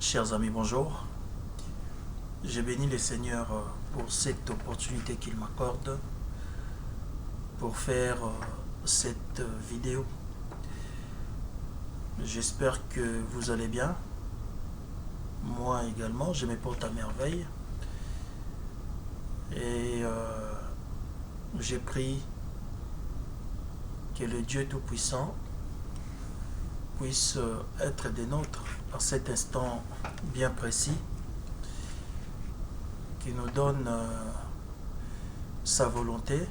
Chers amis, bonjour. J'ai béni le Seigneur pour cette opportunité qu'il m'accorde pour faire cette vidéo. J'espère que vous allez bien. Moi également, je me porte à merveille. Et j'ai pris que le Dieu Tout-Puissant puisse être des nôtres à cet instant bien précis, qui nous donne sa volonté,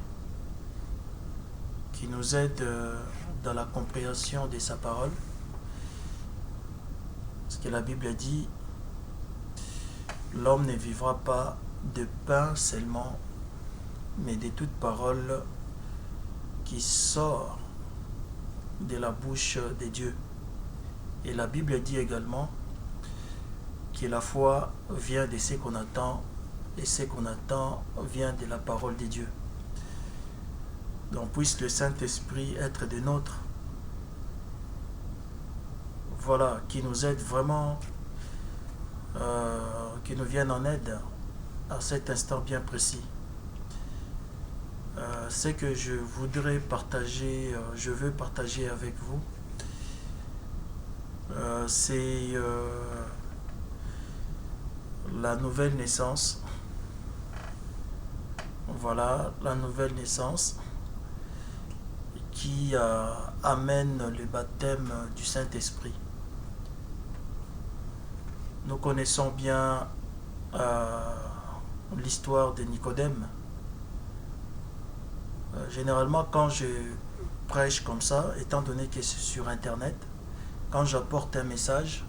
qui nous aide dans la compréhension de sa parole. Parce que la Bible dit, l'homme ne vivra pas de pain seulement, mais de toute parole qui sort de la bouche de Dieu. Et la Bible dit également que la foi vient de ce qu'on attend, et ce qu'on attend vient de la parole de Dieu. Donc puisse le Saint-Esprit être des nôtres, voilà, qui nous aide vraiment, qui nous vienne en aide à cet instant bien précis. Ce que je voudrais partager, je veux partager avec vous, c'est la nouvelle naissance. Voilà, la nouvelle naissance qui amène le baptême du Saint-Esprit. Nous connaissons bien l'histoire de Nicodème. Généralement, quand je prêche comme ça, étant donné que c'est sur Internet, quand j'apporte un message,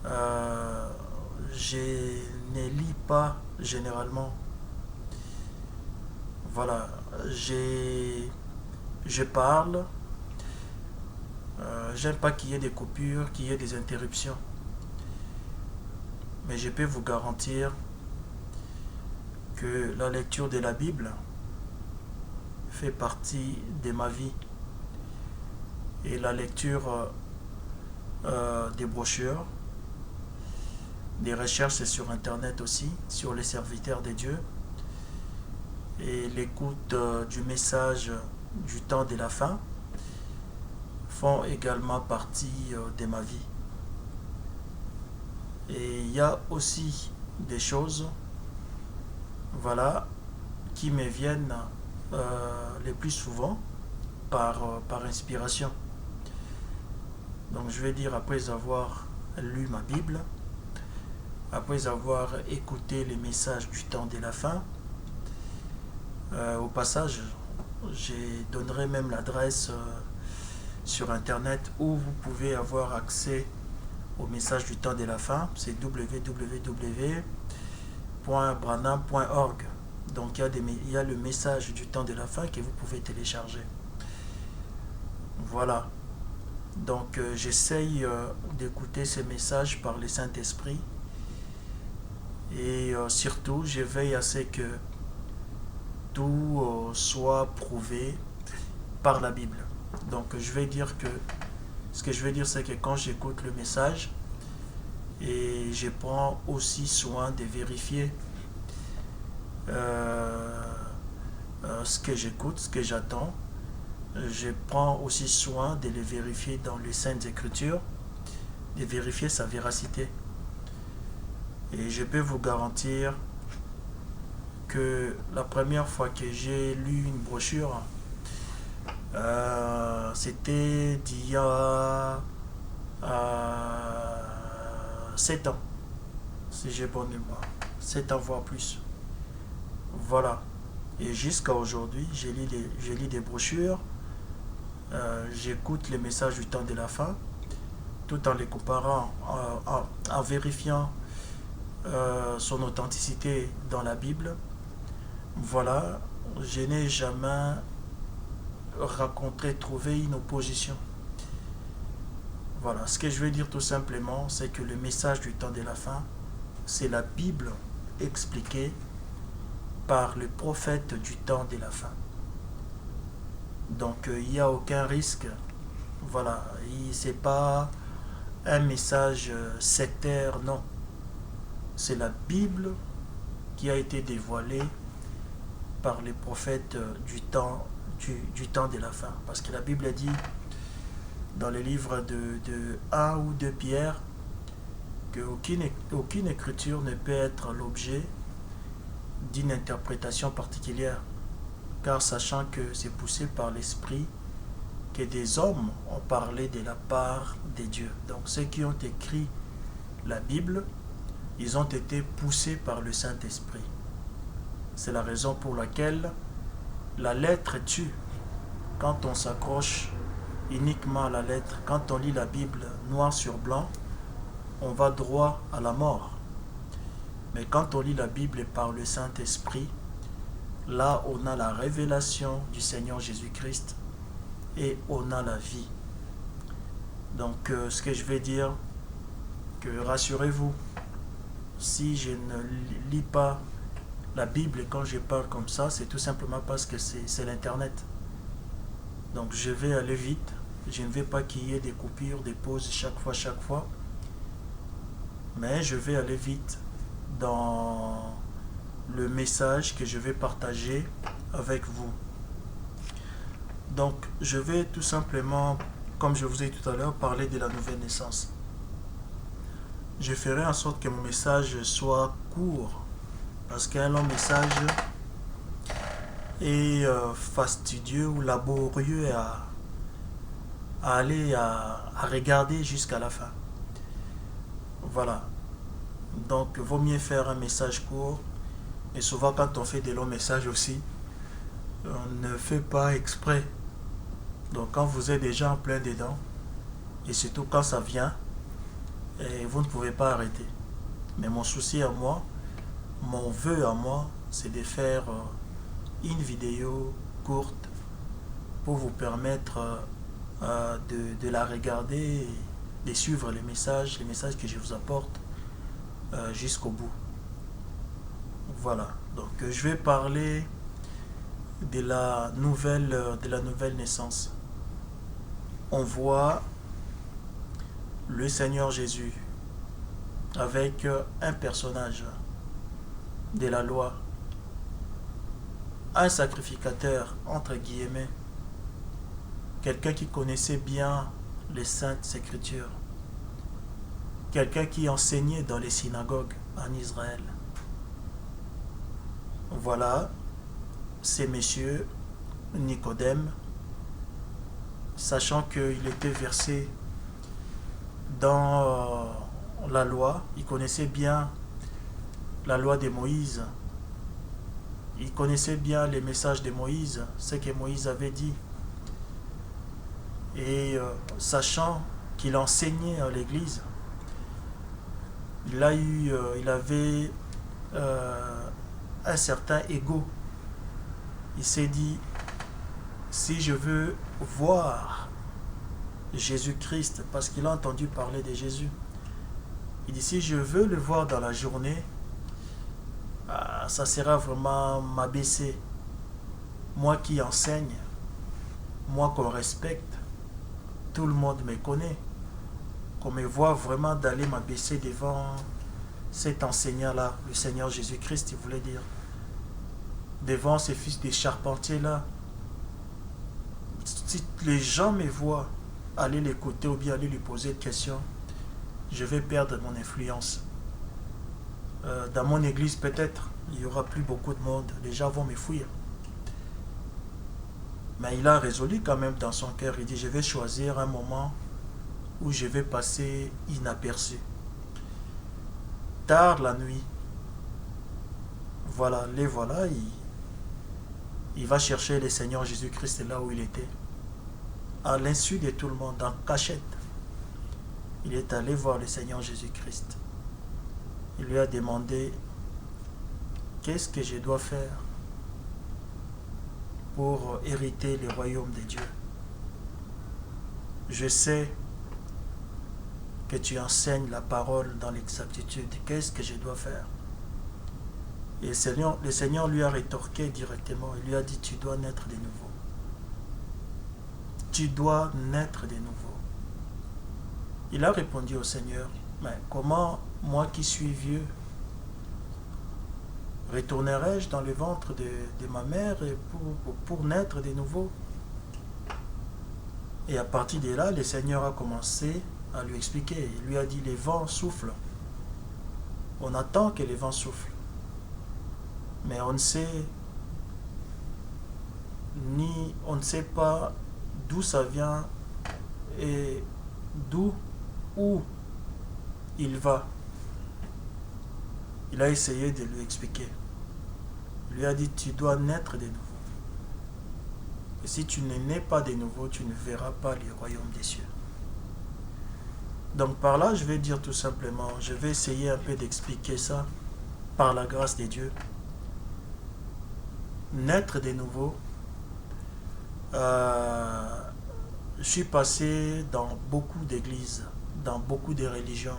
je ne lis pas généralement. Voilà, je parle. J'aime pas qu'il y ait des coupures, qu'il y ait des interruptions. Mais je peux vous garantir que la lecture de la Bible fait partie de ma vie. Et la lecture des brochures, des recherches sur Internet aussi, sur les serviteurs de Dieu, et l'écoute du message du temps de la fin font également partie de ma vie. Et il y a aussi des choses, voilà, qui me viennent le plus souvent par inspiration. Donc je vais dire, après avoir lu ma Bible, après avoir écouté les messages du temps de la fin, au passage, je donnerai même l'adresse sur Internet où vous pouvez avoir accès au message du temps de la fin. C'est www.branham.org. Donc il y a le message du temps de la fin que vous pouvez télécharger. Voilà. Donc j'essaye d'écouter ces messages par le Saint-Esprit. Et surtout, je veille à ce que tout soit prouvé par la Bible. Donc je vais dire que ce que je veux dire, c'est que quand j'écoute le message, et je prends aussi soin de vérifier ce que j'écoute, ce que j'attends. Je prends aussi soin de les vérifier dans les Saintes Écritures, de vérifier sa véracité. Et je peux vous garantir que la première fois que j'ai lu une brochure, c'était d'il y a 7 ans, si j'ai bonne mémoire. 7 ans, voire plus. Voilà. Et jusqu'à aujourd'hui, j'ai lu des brochures, j'écoute les messages du temps de la fin, tout en les comparant, en vérifiant son authenticité dans la Bible. Voilà, je n'ai jamais trouvé une opposition. Voilà, ce que je veux dire tout simplement, c'est que le message du temps de la fin, c'est la Bible expliquée par le prophète du temps de la fin. Donc il n'y a aucun risque. Voilà, c'est pas un message sectaire, non. C'est la Bible qui a été dévoilée par les prophètes du temps de la fin. Parce que la Bible dit dans les livres de 1 ou 2 Pierre qu'aucune écriture ne peut être l'objet d'une interprétation particulière, car sachant que c'est poussé par l'Esprit que des hommes ont parlé de la part de Dieu. Donc ceux qui ont écrit la Bible, ils ont été poussés par le Saint-Esprit. C'est la raison pour laquelle la lettre tue. Quand on s'accroche uniquement à la lettre, quand on lit la Bible noir sur blanc, on va droit à la mort. Mais quand on lit la Bible par le Saint-Esprit, là on a la révélation du Seigneur Jésus-Christ et on a la vie. Donc ce que je vais dire, que rassurez-vous, si je ne lis pas la Bible et quand je parle comme ça, c'est tout simplement parce que c'est l'Internet. Donc je vais aller vite, je ne vais pas qu'il y ait des coupures, des pauses chaque fois. Mais je vais aller vite dans le message que je vais partager avec vous. Donc je vais tout simplement, comme je vous ai dit tout à l'heure, parler de la nouvelle naissance. Je ferai en sorte que mon message soit court, parce qu'un long message est fastidieux ou laborieux à regarder jusqu'à la fin. Voilà. Donc, vaut mieux faire un message court. Et souvent, quand on fait des longs messages aussi, on ne fait pas exprès. Donc, quand vous êtes déjà en plein dedans, et surtout quand ça vient, et vous ne pouvez pas arrêter. Mais mon souci à moi, mon vœu à moi, c'est de faire une vidéo courte pour vous permettre de la regarder et de suivre les messages que je vous apporte jusqu'au bout. Voilà. Donc je vais parler de la nouvelle naissance. On voit le Seigneur Jésus avec un personnage de la loi, un sacrificateur entre guillemets, quelqu'un qui connaissait bien les saintes écritures, quelqu'un qui enseignait dans les synagogues en Israël. Voilà, c'est monsieur Nicodème, sachant qu'il était versé dans la loi, il connaissait bien la loi de Moïse, il connaissait bien les messages de Moïse, ce que Moïse avait dit. Et sachant qu'il enseignait à l'église, il avait un certain ego. Il s'est dit, si je veux voir Jésus-Christ, parce qu'il a entendu parler de Jésus, il dit, si je veux le voir dans la journée, ça sera vraiment m'abaisser. Moi qui enseigne, moi qu'on respecte, tout le monde me connaît, qu'on me voit vraiment d'aller m'abaisser devant cet enseignant-là, le Seigneur Jésus-Christ, il voulait dire, devant ces fils des charpentiers-là. Si les gens me voient aller l'écouter ou bien aller lui poser une question, je vais perdre mon influence. Dans mon église, peut-être, il n'y aura plus beaucoup de monde, les gens vont me fuir. Mais il a résolu quand même dans son cœur, il dit, je vais choisir un moment où je vais passer inaperçu. Tard la nuit, voilà, il va chercher le Seigneur Jésus-Christ là où il était. À l'insu de tout le monde, en cachette, il est allé voir le Seigneur Jésus-Christ. Il lui a demandé, qu'est-ce que je dois faire pour hériter le royaume de Dieu? Je sais que tu enseignes la parole dans l'exactitude. Qu'est-ce que je dois faire? Et le Seigneur lui a rétorqué directement. Il lui a dit, tu dois naître de nouveau. Tu dois naître de nouveau. Il a répondu au Seigneur, mais comment moi qui suis vieux, retournerai-je dans le ventre de ma mère pour naître de nouveau? Et à partir de là, le Seigneur a commencé à lui expliquer. Il lui a dit, les vents soufflent. On attend que les vents soufflent. Mais on ne sait pas d'où ça vient et où il va. Il a essayé de lui expliquer. Il lui a dit, tu dois naître de nouveau. Et si tu ne nais pas de nouveau, tu ne verras pas le royaume des cieux. Donc par là, je vais dire tout simplement, je vais essayer un peu d'expliquer ça par la grâce de Dieu. Naître de nouveau, je suis passé dans beaucoup d'églises, dans beaucoup de religions.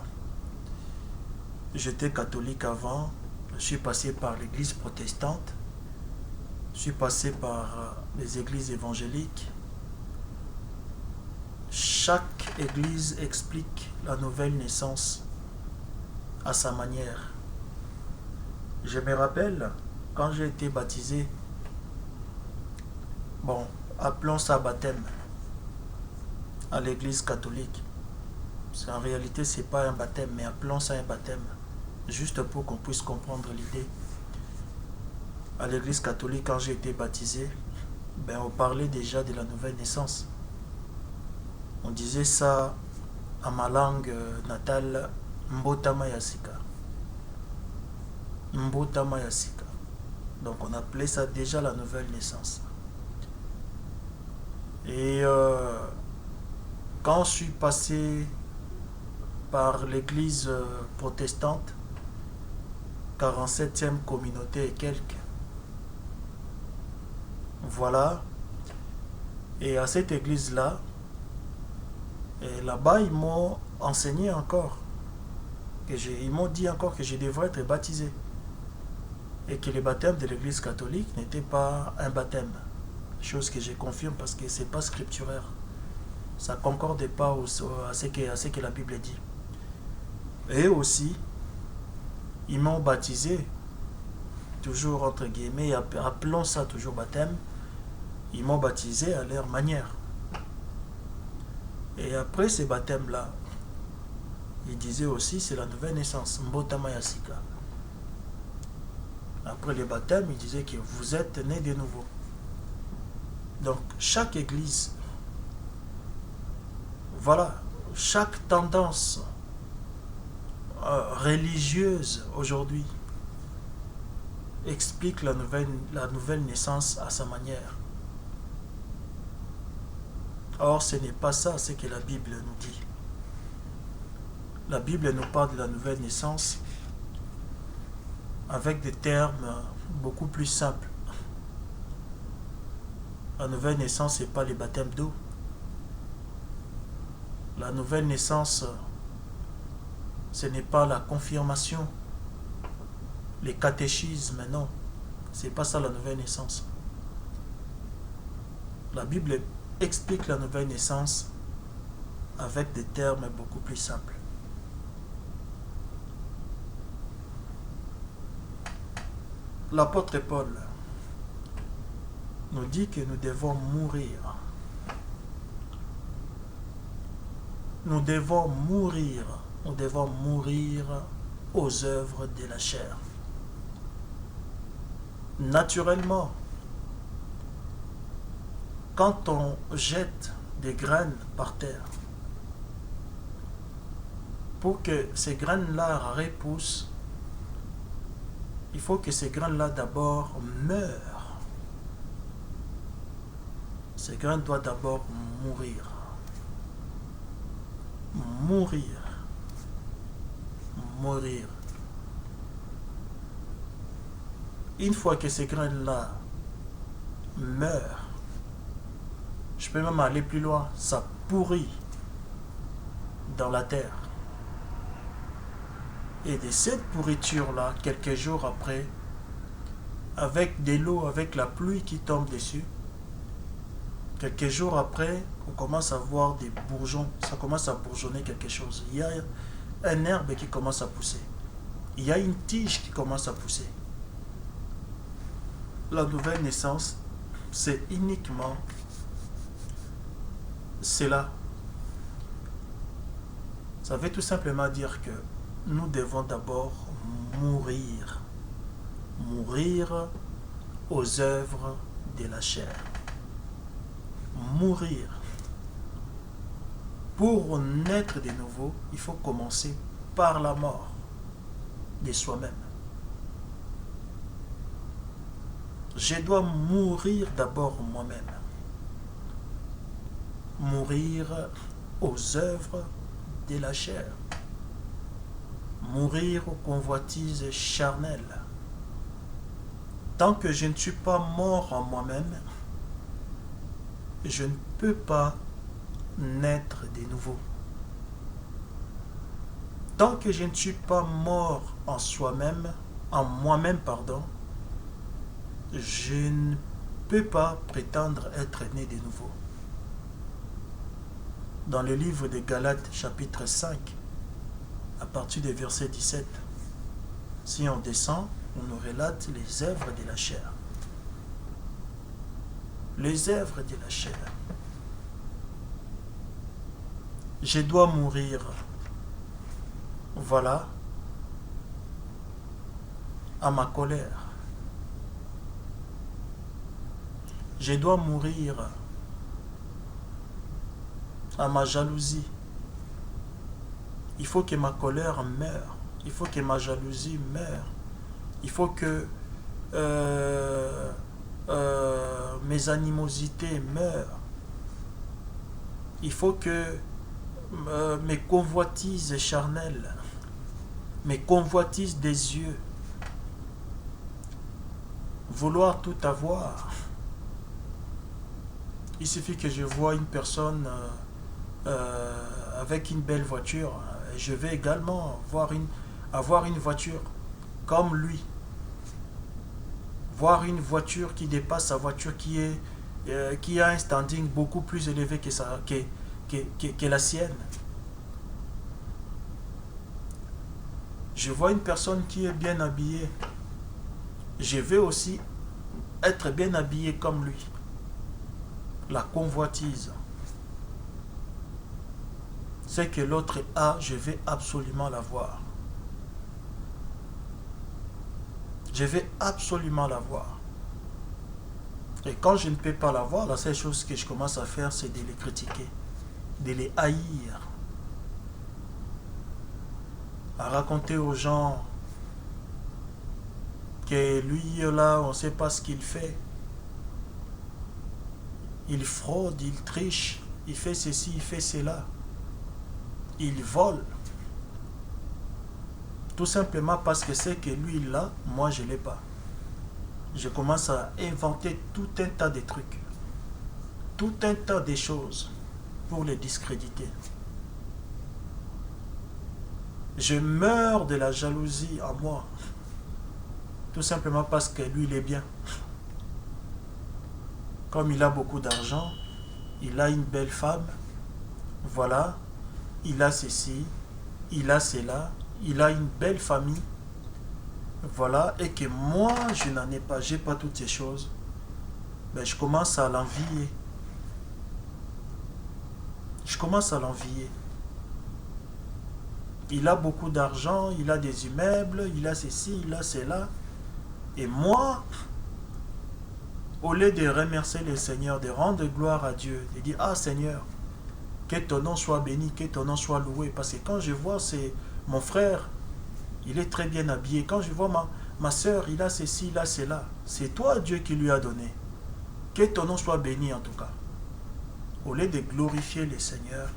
J'étais catholique avant, je suis passé par l'église protestante, je suis passé par les églises évangéliques. Chaque église explique la nouvelle naissance à sa manière. Je me rappelle, quand j'ai été baptisé, bon, appelons ça baptême, à l'église catholique. En réalité, ce n'est pas un baptême, mais appelons ça un baptême, juste pour qu'on puisse comprendre l'idée. À l'église catholique, quand j'ai été baptisé, on parlait déjà de la nouvelle naissance. On disait ça à ma langue natale, Mbotama Yasika. Mbotama Yasika. Donc on appelait ça déjà la nouvelle naissance. Et quand je suis passé par l'église protestante, 47e communauté et quelques, voilà. Et à cette église-là, et là-bas, ils m'ont enseigné encore, ils m'ont dit encore que je devrais être baptisé. Et que le baptême de l'église catholique n'était pas un baptême. Chose que je confirme parce que ce n'est pas scripturaire. Ça ne concorde pas à ce que la Bible dit. Et aussi, ils m'ont baptisé, toujours entre guillemets, appelons ça toujours baptême, ils m'ont baptisé à leur manière. Et après ces baptêmes-là, ils disaient aussi c'est la nouvelle naissance, Mbotama Yasika. Après les baptêmes, ils disaient que vous êtes nés de nouveau. Donc chaque église, voilà, chaque tendance religieuse aujourd'hui explique la nouvelle naissance à sa manière. Or, ce n'est pas ça ce que la Bible nous dit. La Bible nous parle de la nouvelle naissance avec des termes beaucoup plus simples. La nouvelle naissance, ce n'est pas le baptême d'eau. La nouvelle naissance, ce n'est pas la confirmation, les catéchismes, non. Ce n'est pas ça la nouvelle naissance. La Bible explique la nouvelle naissance avec des termes beaucoup plus simples. L'apôtre Paul nous dit que nous devons mourir. Nous devons mourir aux œuvres de la chair. Naturellement, quand on jette des graines par terre, pour que ces graines-là repoussent, il faut que ces graines-là d'abord meurent. Ces graines doivent d'abord mourir. Mourir. Une fois que ces graines-là meurent, je peux même aller plus loin, ça pourrit dans la terre. Et de cette pourriture-là, quelques jours après, avec de l'eau, avec la pluie qui tombe dessus, Quelques jours après, on commence à voir des bourgeons, ça commence à bourgeonner quelque chose. Il y a un herbe qui commence à pousser. Il y a une tige qui commence à pousser. La nouvelle naissance, c'est uniquement cela. Ça veut tout simplement dire que nous devons d'abord mourir. Mourir aux œuvres de la chair. Mourir. Pour naître de nouveau, il faut commencer par la mort de soi-même. Je dois mourir d'abord moi-même. Mourir aux œuvres de la chair. Mourir aux convoitises charnelles. Tant que je ne suis pas mort en moi-même, je ne peux pas naître de nouveau. Tant que je ne suis pas mort en soi-même, en moi-même, pardon, je ne peux pas prétendre être né de nouveau. Dans le livre de Galates, chapitre 5, à partir du verset 17, si on descend, on nous relate les œuvres de la chair. Les œuvres de la chair. Je dois mourir. Voilà. À ma colère. Je dois mourir à ma jalousie. Il faut que ma colère meure. Il faut que ma jalousie meure. Il faut que mes animosités meurent. Il faut que mes convoitises charnelles, mes convoitises des yeux, vouloir tout avoir. Il suffit que je vois une personne avec une belle voiture, je vais également avoir une voiture comme lui. Voir une voiture qui dépasse sa voiture, qui a un standing beaucoup plus élevé que la sienne. Je vois une personne qui est bien habillée. Je veux aussi être bien habillé comme lui. La convoitise. Ce que l'autre a, je vais absolument l'avoir. Je vais absolument l'avoir. Et quand je ne peux pas l'avoir, la seule chose que je commence à faire, c'est de les critiquer, de les haïr, à raconter aux gens que lui, là, on ne sait pas ce qu'il fait. Il fraude, il triche, il fait ceci, il fait cela. Il vole. Tout simplement parce que c'est que lui, il l'a, moi, je ne l'ai pas. Je commence à inventer tout un tas de trucs, tout un tas de choses pour les discréditer. Je meurs de la jalousie en moi, tout simplement parce que lui, il est bien. Comme il a beaucoup d'argent, il a une belle femme, voilà, il a ceci, il a cela, il a une belle famille, voilà, et que moi, je n'en ai pas, j'ai pas toutes ces choses, ben, je commence à l'envier. Je commence à l'envier. Il a beaucoup d'argent, il a des immeubles, il a ceci, il a cela. Et moi, au lieu de remercier le Seigneur, de rendre gloire à Dieu, de dire, ah Seigneur, que ton nom soit béni, que ton nom soit loué. Parce que quand je vois mon frère, il est très bien habillé. Quand je vois ma soeur, il a ceci, il a cela. C'est toi Dieu qui lui a donné. Que ton nom soit béni en tout cas. Au lieu de glorifier le Seigneur,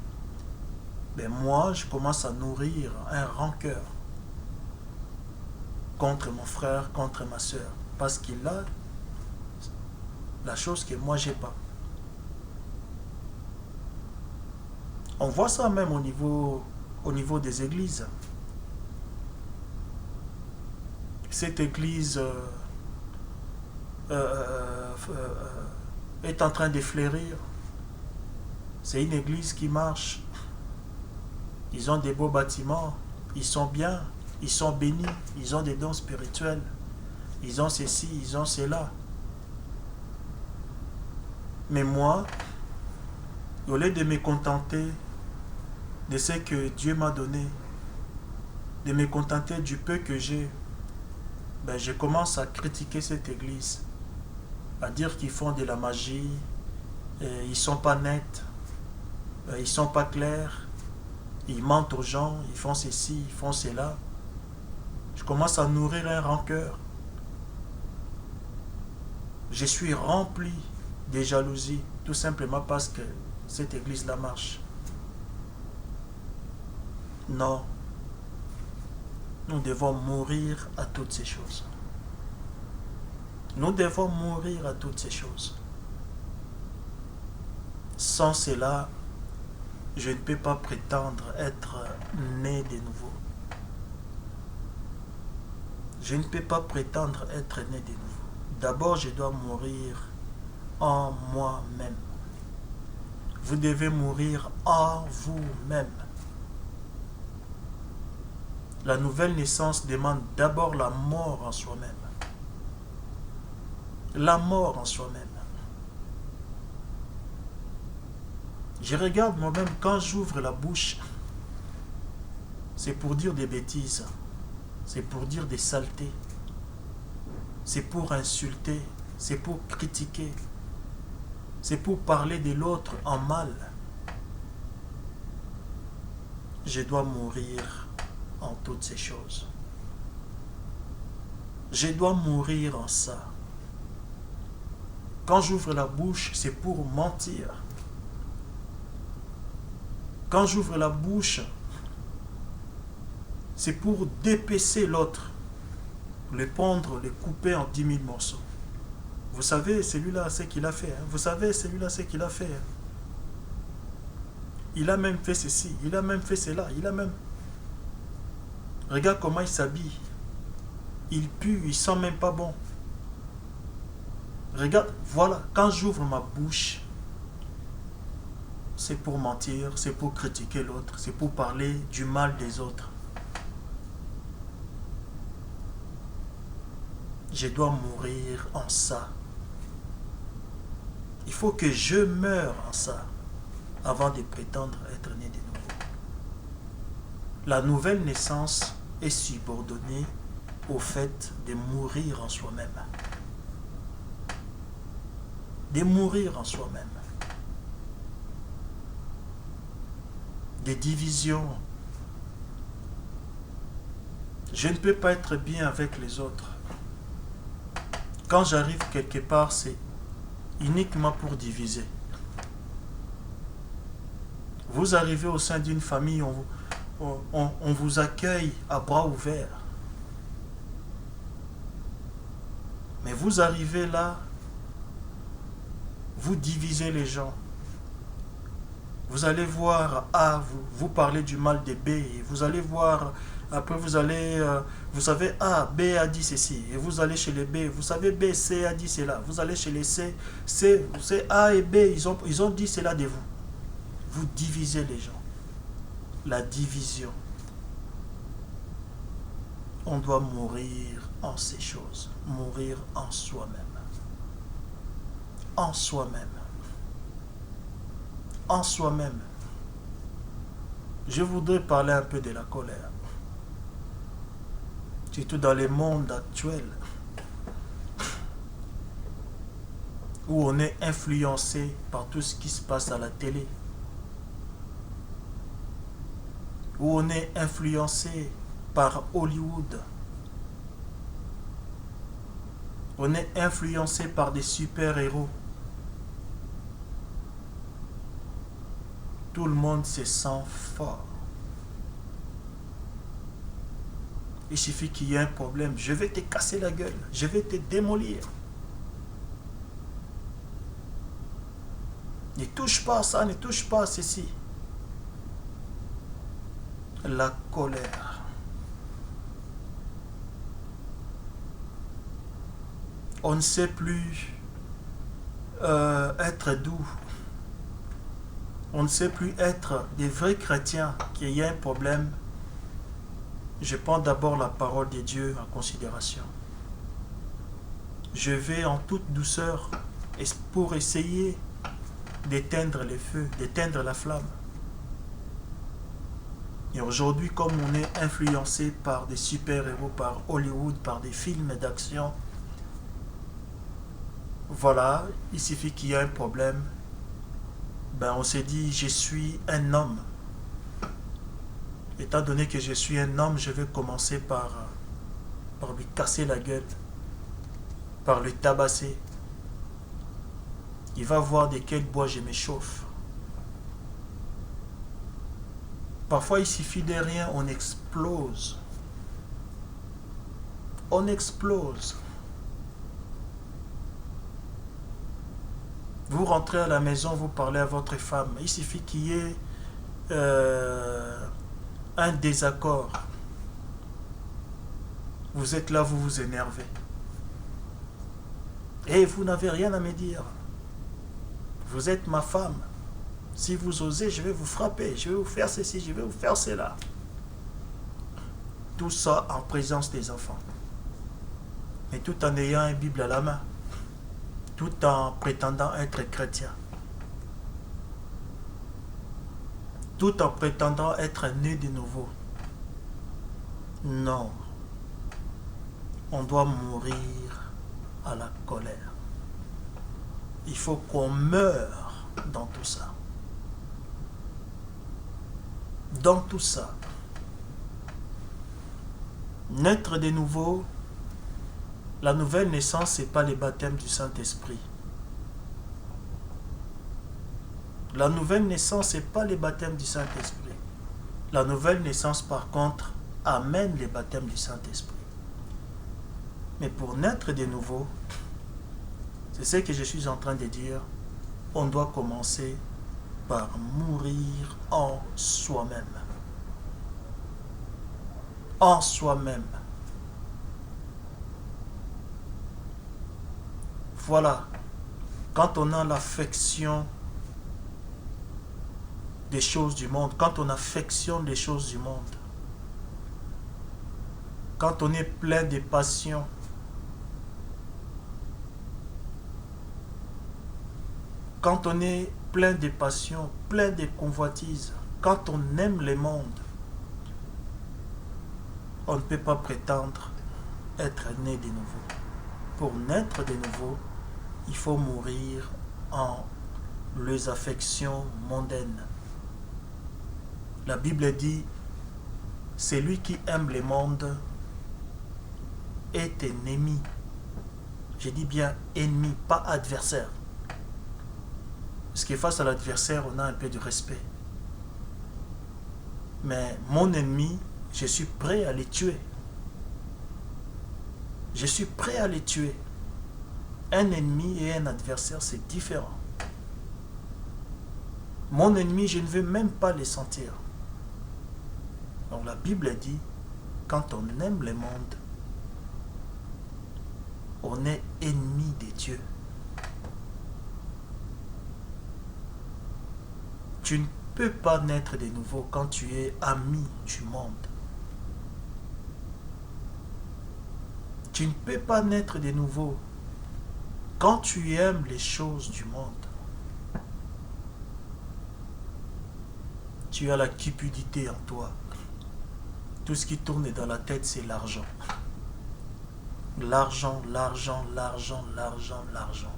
ben moi, je commence à nourrir un rancœur contre mon frère, contre ma soeur. Parce qu'il a la chose que moi, j'ai pas. On voit ça même au niveau des églises. Cette église est en train de fleurir. C'est une église qui marche. Ils ont des beaux bâtiments. Ils sont bien. Ils sont bénis. Ils ont des dons spirituels. Ils ont ceci, ils ont cela. Mais moi, au lieu de me contenter de ce que Dieu m'a donné, de me contenter du peu que j'ai, je commence à critiquer cette église, à dire qu'ils font de la magie, ils sont pas nets, ils sont pas clairs, ils mentent aux gens, ils font ceci, ils font cela. Je commence à nourrir un rancœur. Je suis rempli de jalousie, tout simplement parce que cette église-là marche. Non. Nous devons mourir à toutes ces choses. Nous devons mourir à toutes ces choses. Sans cela, je ne peux pas prétendre être né de nouveau. Je ne peux pas prétendre être né de nouveau. D'abord, je dois mourir en moi-même. Vous devez mourir en vous-même. La nouvelle naissance demande d'abord la mort en soi-même. La mort en soi-même. Je regarde moi-même quand j'ouvre la bouche, c'est pour dire des bêtises, c'est pour dire des saletés, c'est pour insulter, c'est pour critiquer, c'est pour parler de l'autre en mal. Je dois mourir en toutes ces choses. Je dois mourir en ça. Quand j'ouvre la bouche, c'est pour mentir. Quand j'ouvre la bouche, c'est pour dépecer l'autre, le prendre, le couper en 10 000 morceaux. Vous savez, celui-là, c'est ce qu'il a fait. Vous savez, celui-là, c'est ce qu'il a fait. Il a même fait ceci, il a même fait cela, il a même... Regarde comment il s'habille. Il pue, il sent même pas bon. Regarde, voilà, quand j'ouvre ma bouche, c'est pour mentir, c'est pour critiquer l'autre, c'est pour parler du mal des autres. Je dois mourir en ça. Il faut que je meure en ça avant de prétendre être né de nouveau. La nouvelle naissance est subordonnée au fait de mourir en soi-même. De mourir en soi-même. Des divisions. Je ne peux pas être bien avec les autres. Quand j'arrive quelque part, c'est uniquement pour diviser. Vous arrivez au sein d'une famille, on vous accueille à bras ouverts. Mais vous arrivez là, vous divisez les gens. Vous allez voir A, vous parlez du mal de B, et vous allez voir, après vous allez, vous savez A, B a dit ceci, et vous allez chez les B, vous savez B, C a dit cela, vous allez chez les C, A et B, ils ont dit cela de vous. Vous divisez les gens. La division. On doit mourir en ces choses, mourir en soi-même. En soi-même. En soi-même. Je voudrais parler un peu de la colère. Surtout dans le monde actuel, où on est influencé par tout ce qui se passe à la télé, où on est influencé par Hollywood, on est influencé par des super-héros. Tout le monde se sent fort. Il suffit qu'il y ait un problème. Je vais te casser la gueule. Je vais te démolir. Ne touche pas à ça, ne touche pas à ceci. La colère. On ne sait plus être doux. On ne sait plus être des vrais chrétiens, qu'il y a un problème. Je prends d'abord la parole de Dieu en considération. Je vais en toute douceur pour essayer d'éteindre les feux, d'éteindre la flamme. Et aujourd'hui, comme on est influencé par des super-héros, par Hollywood, par des films d'action, voilà, il suffit qu'il y ait un problème. Ben, on s'est dit, je suis un homme. Étant donné que je suis un homme, je vais commencer par lui casser la gueule, par le tabasser. Il va voir de quel bois je m'échauffe. Parfois, il suffit de rien, on explose. On explose. Vous rentrez à la maison, vous parlez à votre femme. Il suffit qu'il y ait un désaccord. Vous êtes là, vous vous énervez. Et vous n'avez rien à me dire. Vous êtes ma femme. Si vous osez, je vais vous frapper. Je vais vous faire ceci, je vais vous faire cela. Tout ça en présence des enfants. Mais tout en ayant une Bible à la main. Tout en prétendant être chrétien. Tout en prétendant être né de nouveau. Non. On doit mourir à la colère. Il faut qu'on meure dans tout ça. Dans tout ça. Naître de nouveau, la nouvelle naissance, ce n'est pas le baptême du Saint-Esprit. La nouvelle naissance, ce n'est pas le baptême du Saint-Esprit. La nouvelle naissance, par contre, amène le baptême du Saint-Esprit. Mais pour naître de nouveau, c'est ce que je suis en train de dire, on doit commencer par mourir en soi-même. En soi-même. Voilà. Quand on a l'affection des choses du monde, quand on affectionne les choses du monde, quand on est plein de passion, quand on est plein de passion, plein de convoitises, quand on aime le monde, on ne peut pas prétendre être né de nouveau. Pour naître de nouveau, il faut mourir en les affections mondaines. La Bible dit, celui qui aime le monde est ennemi. Je dis bien ennemi, pas adversaire. Parce que face à l'adversaire, on a un peu de respect. Mais mon ennemi, je suis prêt à les tuer. Je suis prêt à les tuer. Un ennemi et un adversaire, c'est différent. Mon ennemi, je ne veux même pas les sentir. Donc la Bible dit, quand on aime le monde, on est ennemi de Dieu. Tu ne peux pas naître de nouveau quand tu es ami du monde. Tu ne peux pas naître de nouveau quand tu aimes les choses du monde. Tu as la cupidité en toi. Tout ce qui tourne dans la tête, c'est l'argent. L'argent, l'argent, l'argent, l'argent, l'argent.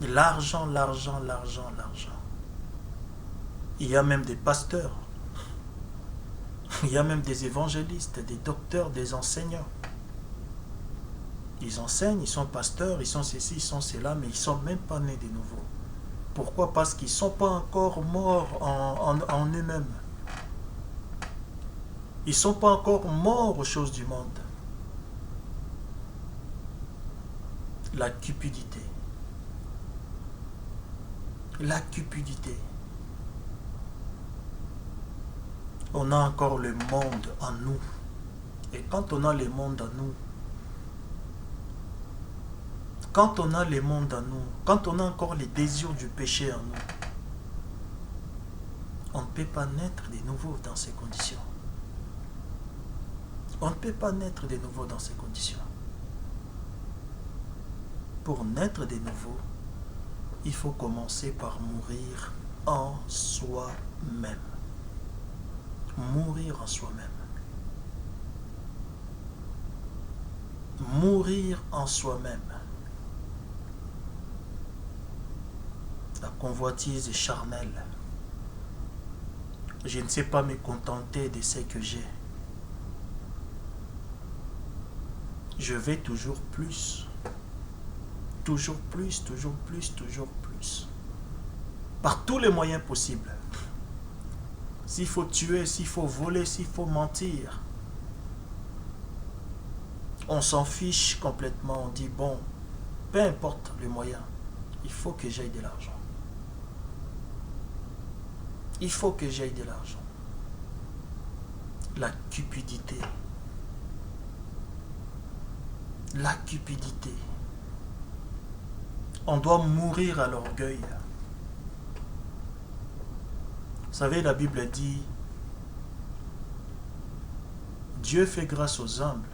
L'argent, l'argent, l'argent, l'argent. Il y a même des pasteurs. Il y a même des évangélistes, des docteurs, des enseignants. Ils enseignent, ils sont pasteurs, ils sont ceci, ils sont cela, mais ils ne sont même pas nés de nouveau. Pourquoi? Parce qu'ils ne sont pas encore morts en eux-mêmes. Ils ne sont pas encore morts aux choses du monde. La cupidité. La cupidité. On a encore le monde en nous. Et quand on a le monde en nous, Quand on a les mondes en nous, quand on a encore les désirs du péché en nous, on ne peut pas naître de nouveau dans ces conditions. On ne peut pas naître de nouveau dans ces conditions. Pour naître de nouveau, il faut commencer par mourir en soi-même. Mourir en soi-même. Mourir en soi-même. La convoitise est charnelle. Je ne sais pas me contenter de ce que j'ai. Je vais toujours plus. Toujours plus, toujours plus, toujours plus. Par tous les moyens possibles. S'il faut tuer, s'il faut voler, s'il faut mentir. On s'en fiche complètement. On dit, bon, peu importe les moyens, il faut que j'aille de l'argent. Il faut que j'aille de l'argent. La cupidité. La cupidité. On doit mourir à l'orgueil. Vous savez, la Bible dit, Dieu fait grâce aux humbles,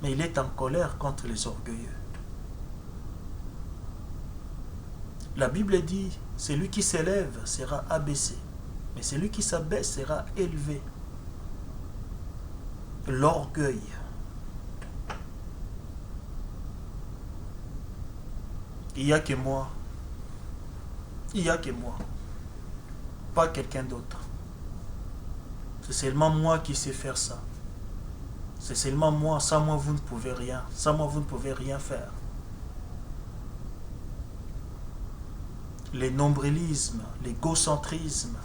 mais il est en colère contre les orgueilleux. La Bible dit, celui qui s'élève sera abaissé, mais celui qui s'abaisse sera élevé. L'orgueil. Il n'y a que moi. Il n'y a que moi. Pas quelqu'un d'autre. C'est seulement moi qui sais faire ça. C'est seulement moi. Sans moi, vous ne pouvez rien. Sans moi, vous ne pouvez rien faire. Les nombrilismes, l'égocentrisme.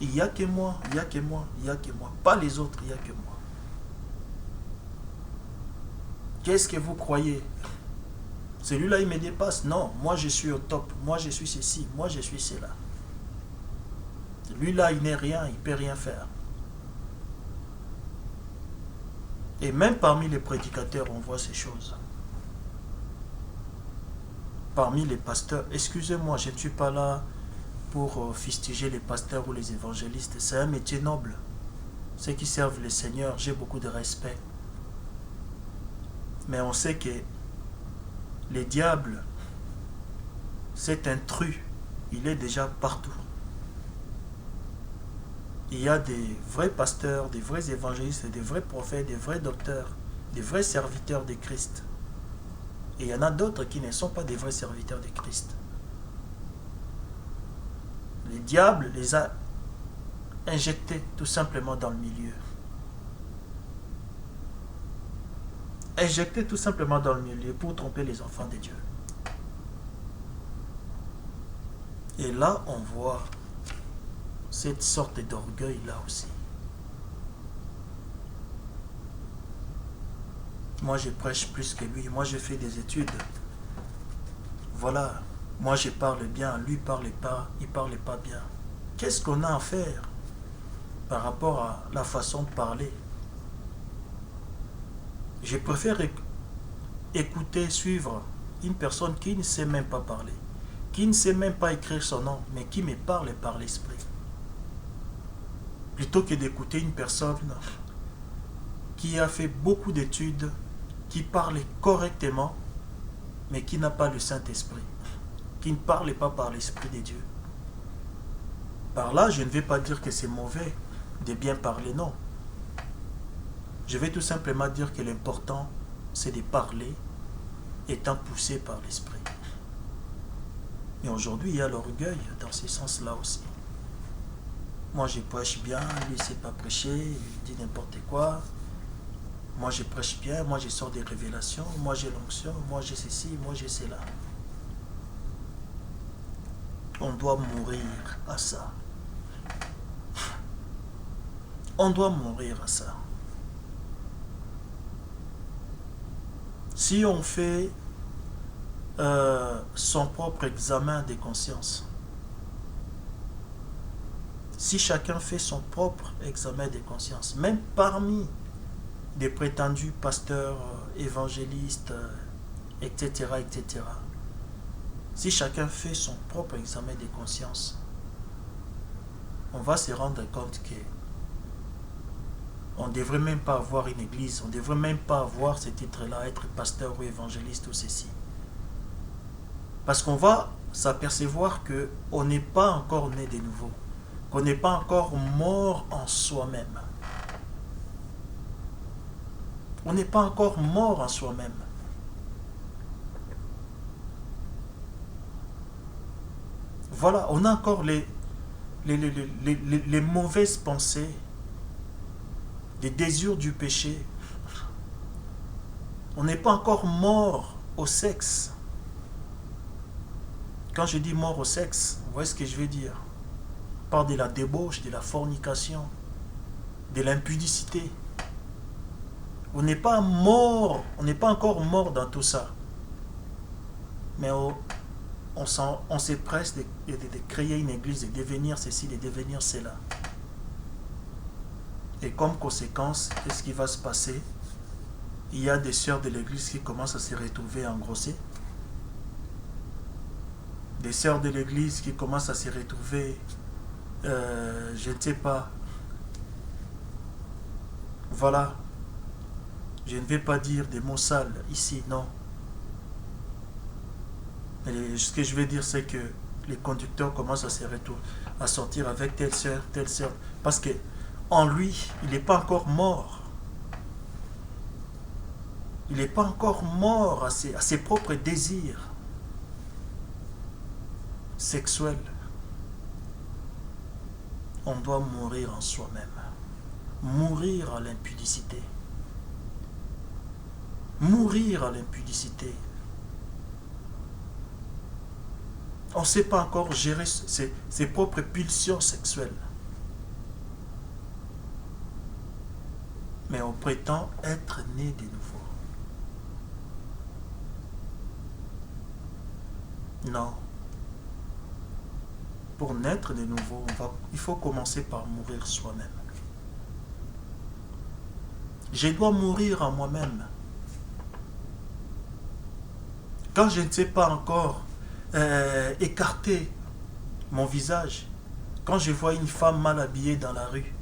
Il n'y a que moi, il n'y a que moi, il n'y a que moi. Pas les autres, il n'y a que moi. Qu'est-ce que vous croyez? Celui-là, il me dépasse. Non, moi je suis au top. Moi je suis ceci, moi je suis cela. Lui-là, il n'est rien, il ne peut rien faire. Et même parmi les prédicateurs, on voit ces choses. Parmi les pasteurs, excusez-moi, je ne suis pas là pour fustiger les pasteurs ou les évangélistes. C'est un métier noble. Ceux qui servent le Seigneur, j'ai beaucoup de respect. Mais on sait que les diables, cet intrus, il est déjà partout. Il y a des vrais pasteurs, des vrais évangélistes, des vrais prophètes, des vrais docteurs, des vrais serviteurs de Christ. Et il y en a d'autres qui ne sont pas des vrais serviteurs de Christ. Le diable les a injectés tout simplement dans le milieu. Injectés tout simplement dans le milieu pour tromper les enfants de Dieu. Et là, on voit cette sorte d'orgueil là aussi. Moi, je prêche plus que lui. Moi, je fais des études. Voilà. Moi, je parle bien. Lui, il parle pas bien. Qu'est-ce qu'on a à faire par rapport à la façon de parler? Je préfère écouter, suivre une personne qui ne sait même pas parler, qui ne sait même pas écrire son nom, mais qui me parle par l'esprit. Plutôt que d'écouter une personne qui a fait beaucoup d'études, qui parle correctement, mais qui n'a pas le Saint-Esprit, qui ne parle pas par l'Esprit de Dieu. Par là, je ne vais pas dire que c'est mauvais de bien parler, non. Je vais tout simplement dire que l'important, c'est de parler étant poussé par l'Esprit. Mais aujourd'hui, il y a l'orgueil dans ce sens-là aussi. Moi, je prêche bien, lui, il ne sait pas prêcher, il dit n'importe quoi. Moi, je prêche bien, moi, je sors des révélations, moi, j'ai l'onction, moi, j'ai ceci, moi, j'ai cela. On doit mourir à ça. On doit mourir à ça. Si on fait son propre examen de conscience, si chacun fait son propre examen de conscience, même parmi des prétendus pasteurs, évangélistes, etc., etc. Si chacun fait son propre examen de conscience, on va se rendre compte que on ne devrait même pas avoir une église, on ne devrait même pas avoir ce titre-là, être pasteur ou évangéliste ou ceci. Parce qu'on va s'apercevoir qu'on n'est pas encore né de nouveau, qu'on n'est pas encore mort en soi-même. On n'est pas encore mort en soi-même. Voilà, on a encore les mauvaises pensées, les désirs du péché. On n'est pas encore mort au sexe. Quand je dis mort au sexe, vous voyez ce que je veux dire? On parle de la débauche, de la fornication, de l'impudicité. On n'est pas mort, on n'est pas encore mort dans tout ça. Mais on s'empresse de créer une église, de devenir ceci, de devenir cela. Et comme conséquence, qu'est-ce qui va se passer? Il y a des sœurs de l'église qui commencent à se retrouver engrossées. Des sœurs de l'église qui commencent à se retrouver, je ne sais pas. Voilà. Je ne vais pas dire des mots sales ici, non. Et ce que je vais dire, c'est que les conducteurs commencent à se retrouver, à sortir avec telle sœur, parce que en lui, il n'est pas encore mort. Il n'est pas encore mort à ses propres désirs sexuels. On doit mourir en soi-même. Mourir à l'impudicité. Mourir à l'impudicité. On ne sait pas encore gérer ses propres pulsions sexuelles. Mais on prétend être né de nouveau. Non. Pour naître de nouveau, il faut commencer par mourir soi-même. Je dois mourir à moi-même. Quand je ne sais pas encore écarter mon visage, quand je vois une femme mal habillée dans la rue,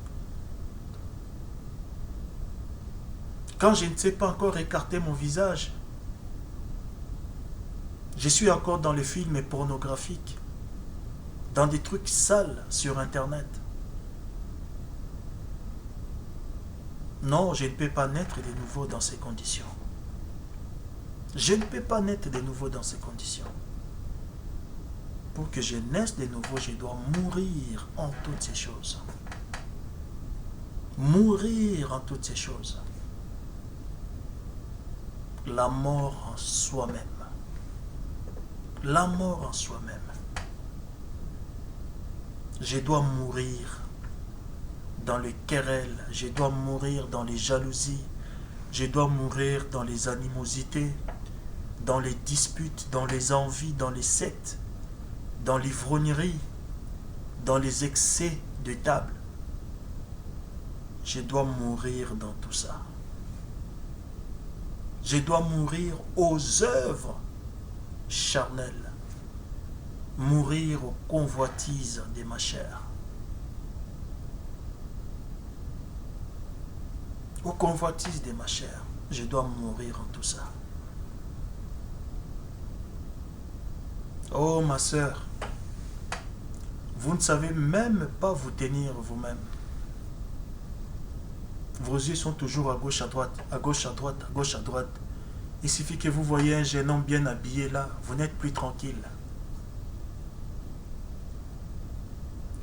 quand je ne sais pas encore écarter mon visage, je suis encore dans les films pornographiques, dans des trucs sales sur Internet. Non, je ne peux pas naître de nouveau dans ces conditions. Je ne peux pas naître de nouveau dans ces conditions. Pour que je naisse de nouveau, je dois mourir en toutes ces choses. Mourir en toutes ces choses. La mort en soi-même. La mort en soi-même. Je dois mourir dans les querelles, je dois mourir dans les jalousies, je dois mourir dans les animosités, dans les disputes, dans les envies, dans les sectes, dans l'ivrognerie, dans les excès de table. Je dois mourir dans tout ça. Je dois mourir aux œuvres charnelles. Mourir aux convoitises de ma chair. Aux convoitises de ma chair. Je dois mourir en tout ça. Oh ma sœur, vous ne savez même pas vous tenir vous-même. Vos yeux sont toujours à gauche, à droite, à gauche, à droite, à gauche, à droite. Il suffit que vous voyez un jeune homme bien habillé là, vous n'êtes plus tranquille.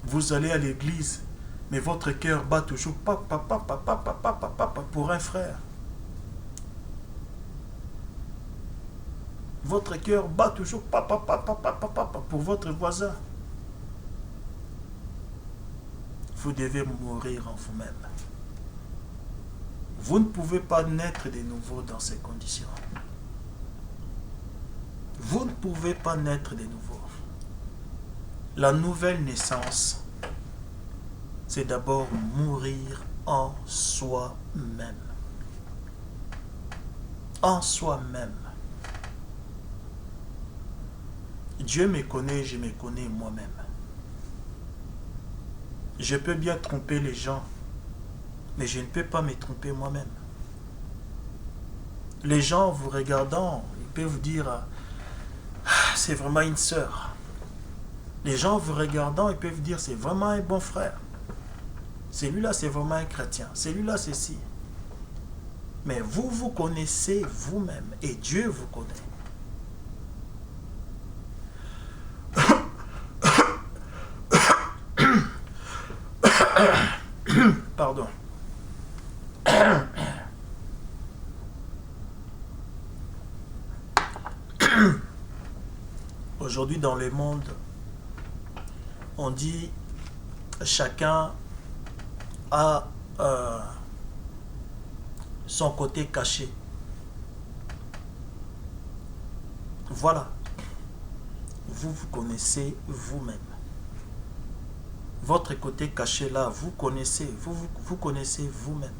Vous allez à l'église, mais votre cœur bat toujours pour un frère. Votre cœur bat toujours pour votre voisin. Vous devez mourir en vous-même. Vous ne pouvez pas naître de nouveau dans ces conditions. Vous ne pouvez pas naître de nouveau. La nouvelle naissance, c'est d'abord mourir en soi-même. en soi-même. Dieu me connaît, je me connais moi-même. Je peux bien tromper les gens, mais je ne peux pas me tromper moi-même. Les gens, vous regardant, ils peuvent vous dire, c'est vraiment une sœur. Les gens, vous regardant, ils peuvent dire, c'est vraiment un bon frère. Celui-là, c'est vraiment un chrétien. Celui-là, c'est ci. Mais vous, vous connaissez vous-même et Dieu vous connaît. Pardon. Aujourd'hui, dans le monde, on dit chacun a son côté caché. Voilà. Vous vous connaissez vous-même. Votre côté caché là, vous connaissez, vous connaissez vous-même.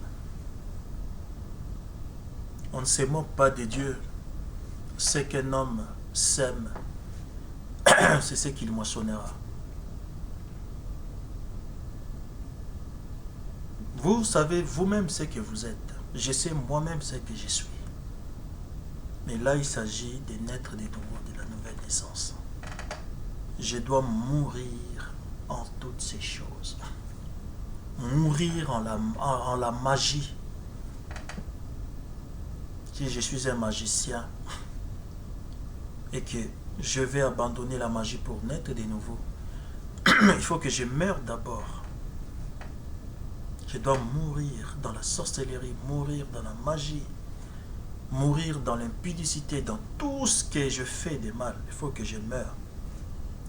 On ne se moque pas de Dieu. Ce qu'un homme sème, c'est ce qu'il moissonnera. Vous savez vous-même ce que vous êtes. Je sais moi-même ce que je suis. Mais là, il s'agit de naître de nouveau, de la nouvelle naissance. Je dois mourir en toutes ces choses. Mourir en la magie. Si je suis un magicien et que je vais abandonner la magie pour naître de nouveau, il faut que je meure d'abord. Je dois mourir dans la sorcellerie, mourir dans la magie, mourir dans l'impudicité, dans tout ce que je fais de mal. Il faut que je meure.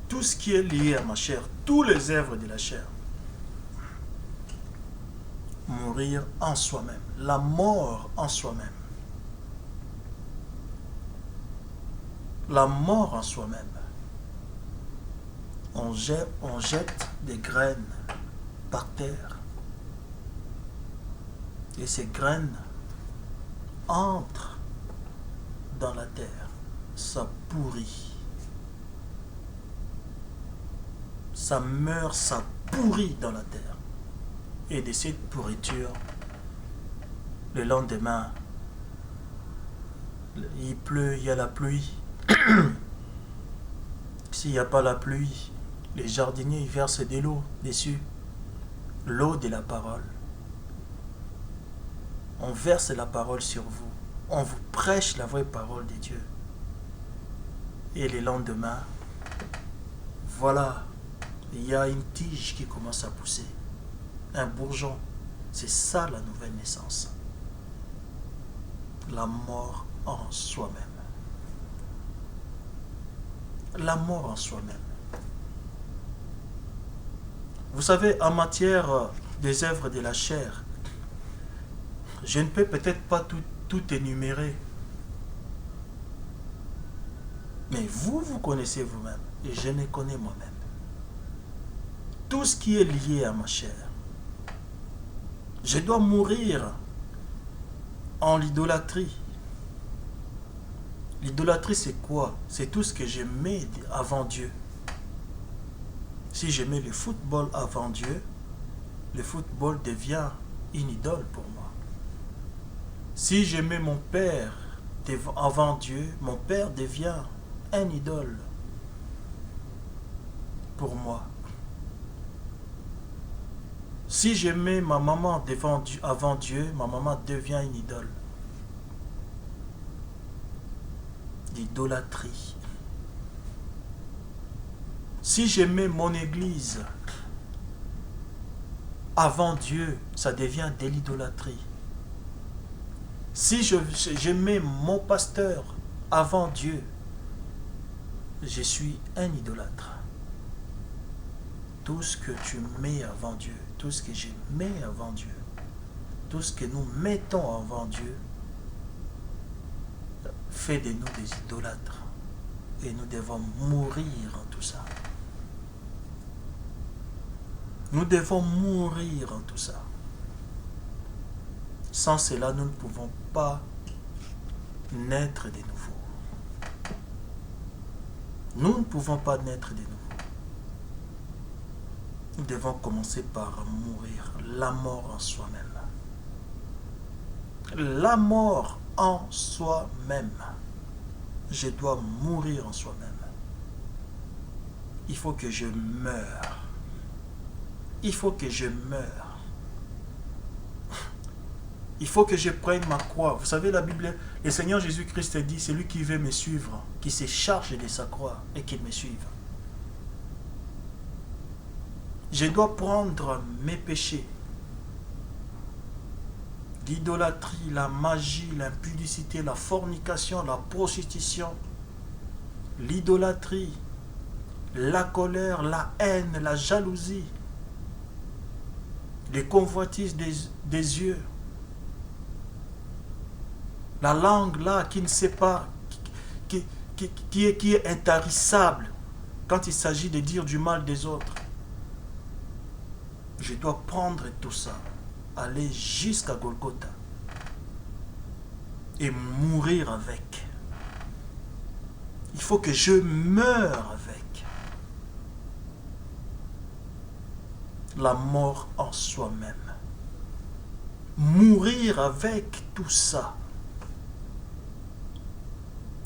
Tout ce qui est lié à ma chair, tous les œuvres de la chair. Mourir en soi-même. La mort en soi-même. La mort en soi-même. On jette des graines par terre. Et ces graines entrent dans la terre. Ça pourrit. Ça meurt, ça pourrit dans la terre. Et de cette pourriture, le lendemain, il pleut, il y a la pluie. S'il n'y a pas la pluie, les jardiniers ils versent de l'eau dessus. L'eau de la parole. On verse la parole sur vous. On vous prêche la vraie parole de Dieu. Et le lendemain, voilà, il y a une tige qui commence à pousser. Un bourgeon. C'est ça la nouvelle naissance. La mort en soi-même. La mort en soi-même. Vous savez, en matière des œuvres de la chair, je ne peux peut-être pas tout énumérer. Mais vous connaissez vous-même. Et je me connais moi-même. Tout ce qui est lié à ma chair. Je dois mourir en l'idolâtrie. L'idolâtrie, c'est quoi? C'est tout ce que je mets avant Dieu. Si je mets le football avant Dieu, le football devient une idole pour moi. Si je mets mon père avant Dieu, mon père devient un idole pour moi. Si je mets ma maman avant Dieu, ma maman devient une idole. L'idolâtrie. Si je mets mon église avant Dieu, ça devient de l'idolâtrie. Si je mets mon pasteur avant Dieu, je suis un idolâtre. Tout ce que tu mets avant Dieu, tout ce que je mets avant Dieu, tout ce que nous mettons avant Dieu, fait de nous des idolâtres. Et nous devons mourir en tout ça. Nous devons mourir en tout ça. Sans cela, nous ne pouvons pas naître de nouveau. Nous ne pouvons pas naître de nouveau. Nous devons commencer par mourir, la mort en soi-même. La mort en soi-même. Je dois mourir en soi-même. Il faut que je meure. Il faut que je meure. Il faut que je prenne ma croix. Vous savez, la Bible, le Seigneur Jésus-Christ dit, c'est lui qui veut me suivre, qui se charge de sa croix et qu'il me suive. Je dois prendre mes péchés. L'idolâtrie, la magie, l'impudicité, la fornication, la prostitution, l'idolâtrie, la colère, la haine, la jalousie, les convoitises des yeux, la langue là qui ne sait pas, qui est intarissable quand il s'agit de dire du mal des autres. Je dois prendre tout ça, aller jusqu'à Golgotha et mourir avec. Il faut que je meure avec. La mort en soi-même. Mourir avec tout ça.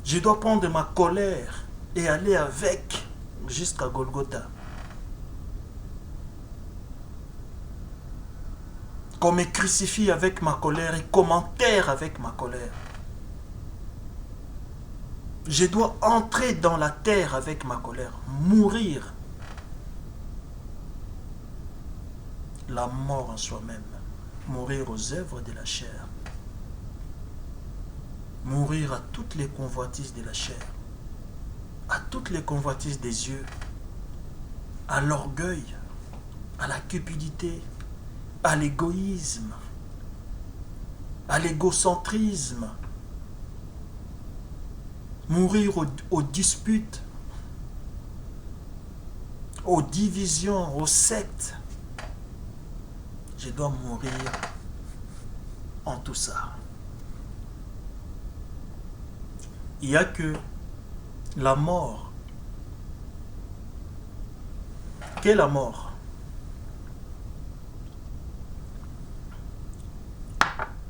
Je dois prendre ma colère et aller avec jusqu'à Golgotha. Qu'on me crucifie avec ma colère et qu'on m'enterre avec ma colère. Je dois entrer dans la terre avec ma colère, mourir. La mort en soi-même, mourir aux œuvres de la chair, mourir à toutes les convoitises de la chair, à toutes les convoitises des yeux, à l'orgueil, à la cupidité, à l'égoïsme, à l'égocentrisme, mourir aux disputes, aux divisions, aux sectes. Je dois mourir en tout ça. Il n'y a que la mort. Qu'est la mort?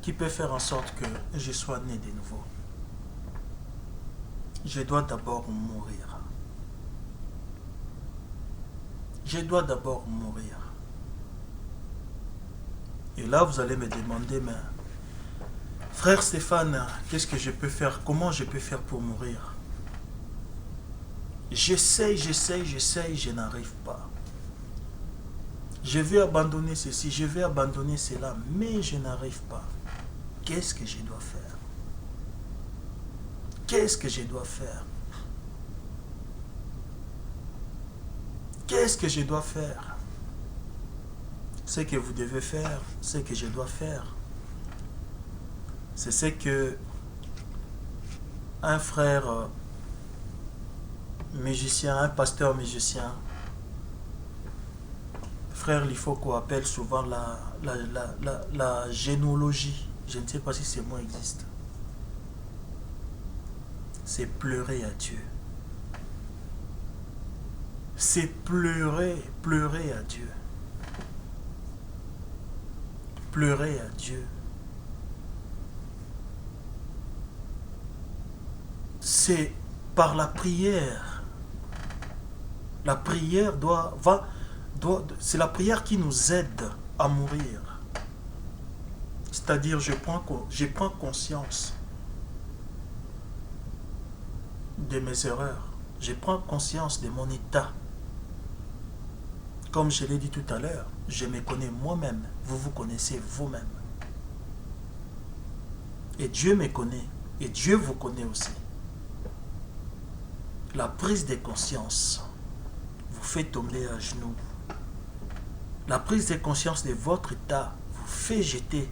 Qui peut faire en sorte que je sois né de nouveau. Je dois d'abord mourir. Je dois d'abord mourir. Et là, vous allez me demander, mais frère Stéphane, qu'est-ce que je peux faire? Comment je peux faire pour mourir? J'essaye, je n'arrive pas. Je vais abandonner ceci, je vais abandonner cela, mais je n'arrive pas. Qu'est-ce que je dois faire? Qu'est-ce que je dois faire? Qu'est-ce que je dois faire? Ce que vous devez faire, ce que je dois faire, c'est ce que un frère musicien, un pasteur musicien, frère Lifoko appelle souvent la généalogie. Je ne sais pas si ce mot existe. C'est pleurer à Dieu. C'est pleurer à Dieu. Pleurer à Dieu. C'est par la prière. La prière c'est la prière qui nous aide à mourir. C'est-à-dire, je prends conscience de mes erreurs. Je prends conscience de mon état. Comme je l'ai dit tout à l'heure, je me connais moi-même. Vous vous connaissez vous-même. Et Dieu me connaît. Et Dieu vous connaît aussi. La prise de conscience vous fait tomber à genoux. La prise de conscience de votre état vous fait jeter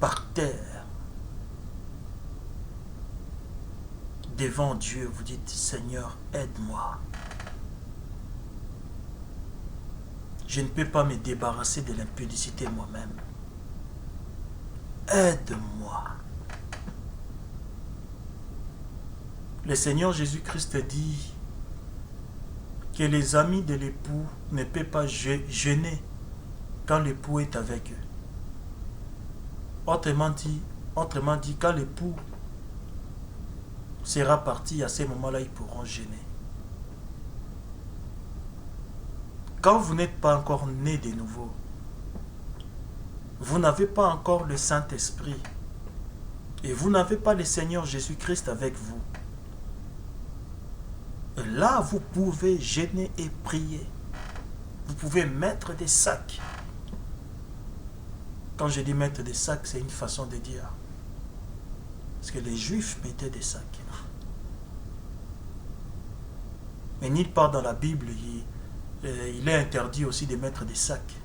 par terre. Devant Dieu, vous dites, Seigneur, aide-moi. Je ne peux pas me débarrasser de l'impudicité moi-même. Aide-moi. le Seigneur Jésus-Christ dit que les amis de l'époux ne peuvent pas jeûner quand l'époux est avec eux. Autrement dit, quand l'époux sera parti, à ces moments-là, ils pourront jeûner. Quand vous n'êtes pas encore né de nouveau, vous n'avez pas encore le Saint-Esprit et vous n'avez pas le Seigneur Jésus-Christ avec vous. Et là, vous pouvez jeûner et prier. Vous pouvez mettre des sacs. Quand je dis mettre des sacs, c'est une façon de dire. Parce que les Juifs mettaient des sacs. Mais nulle part dans la Bible, il est interdit aussi de mettre des sacs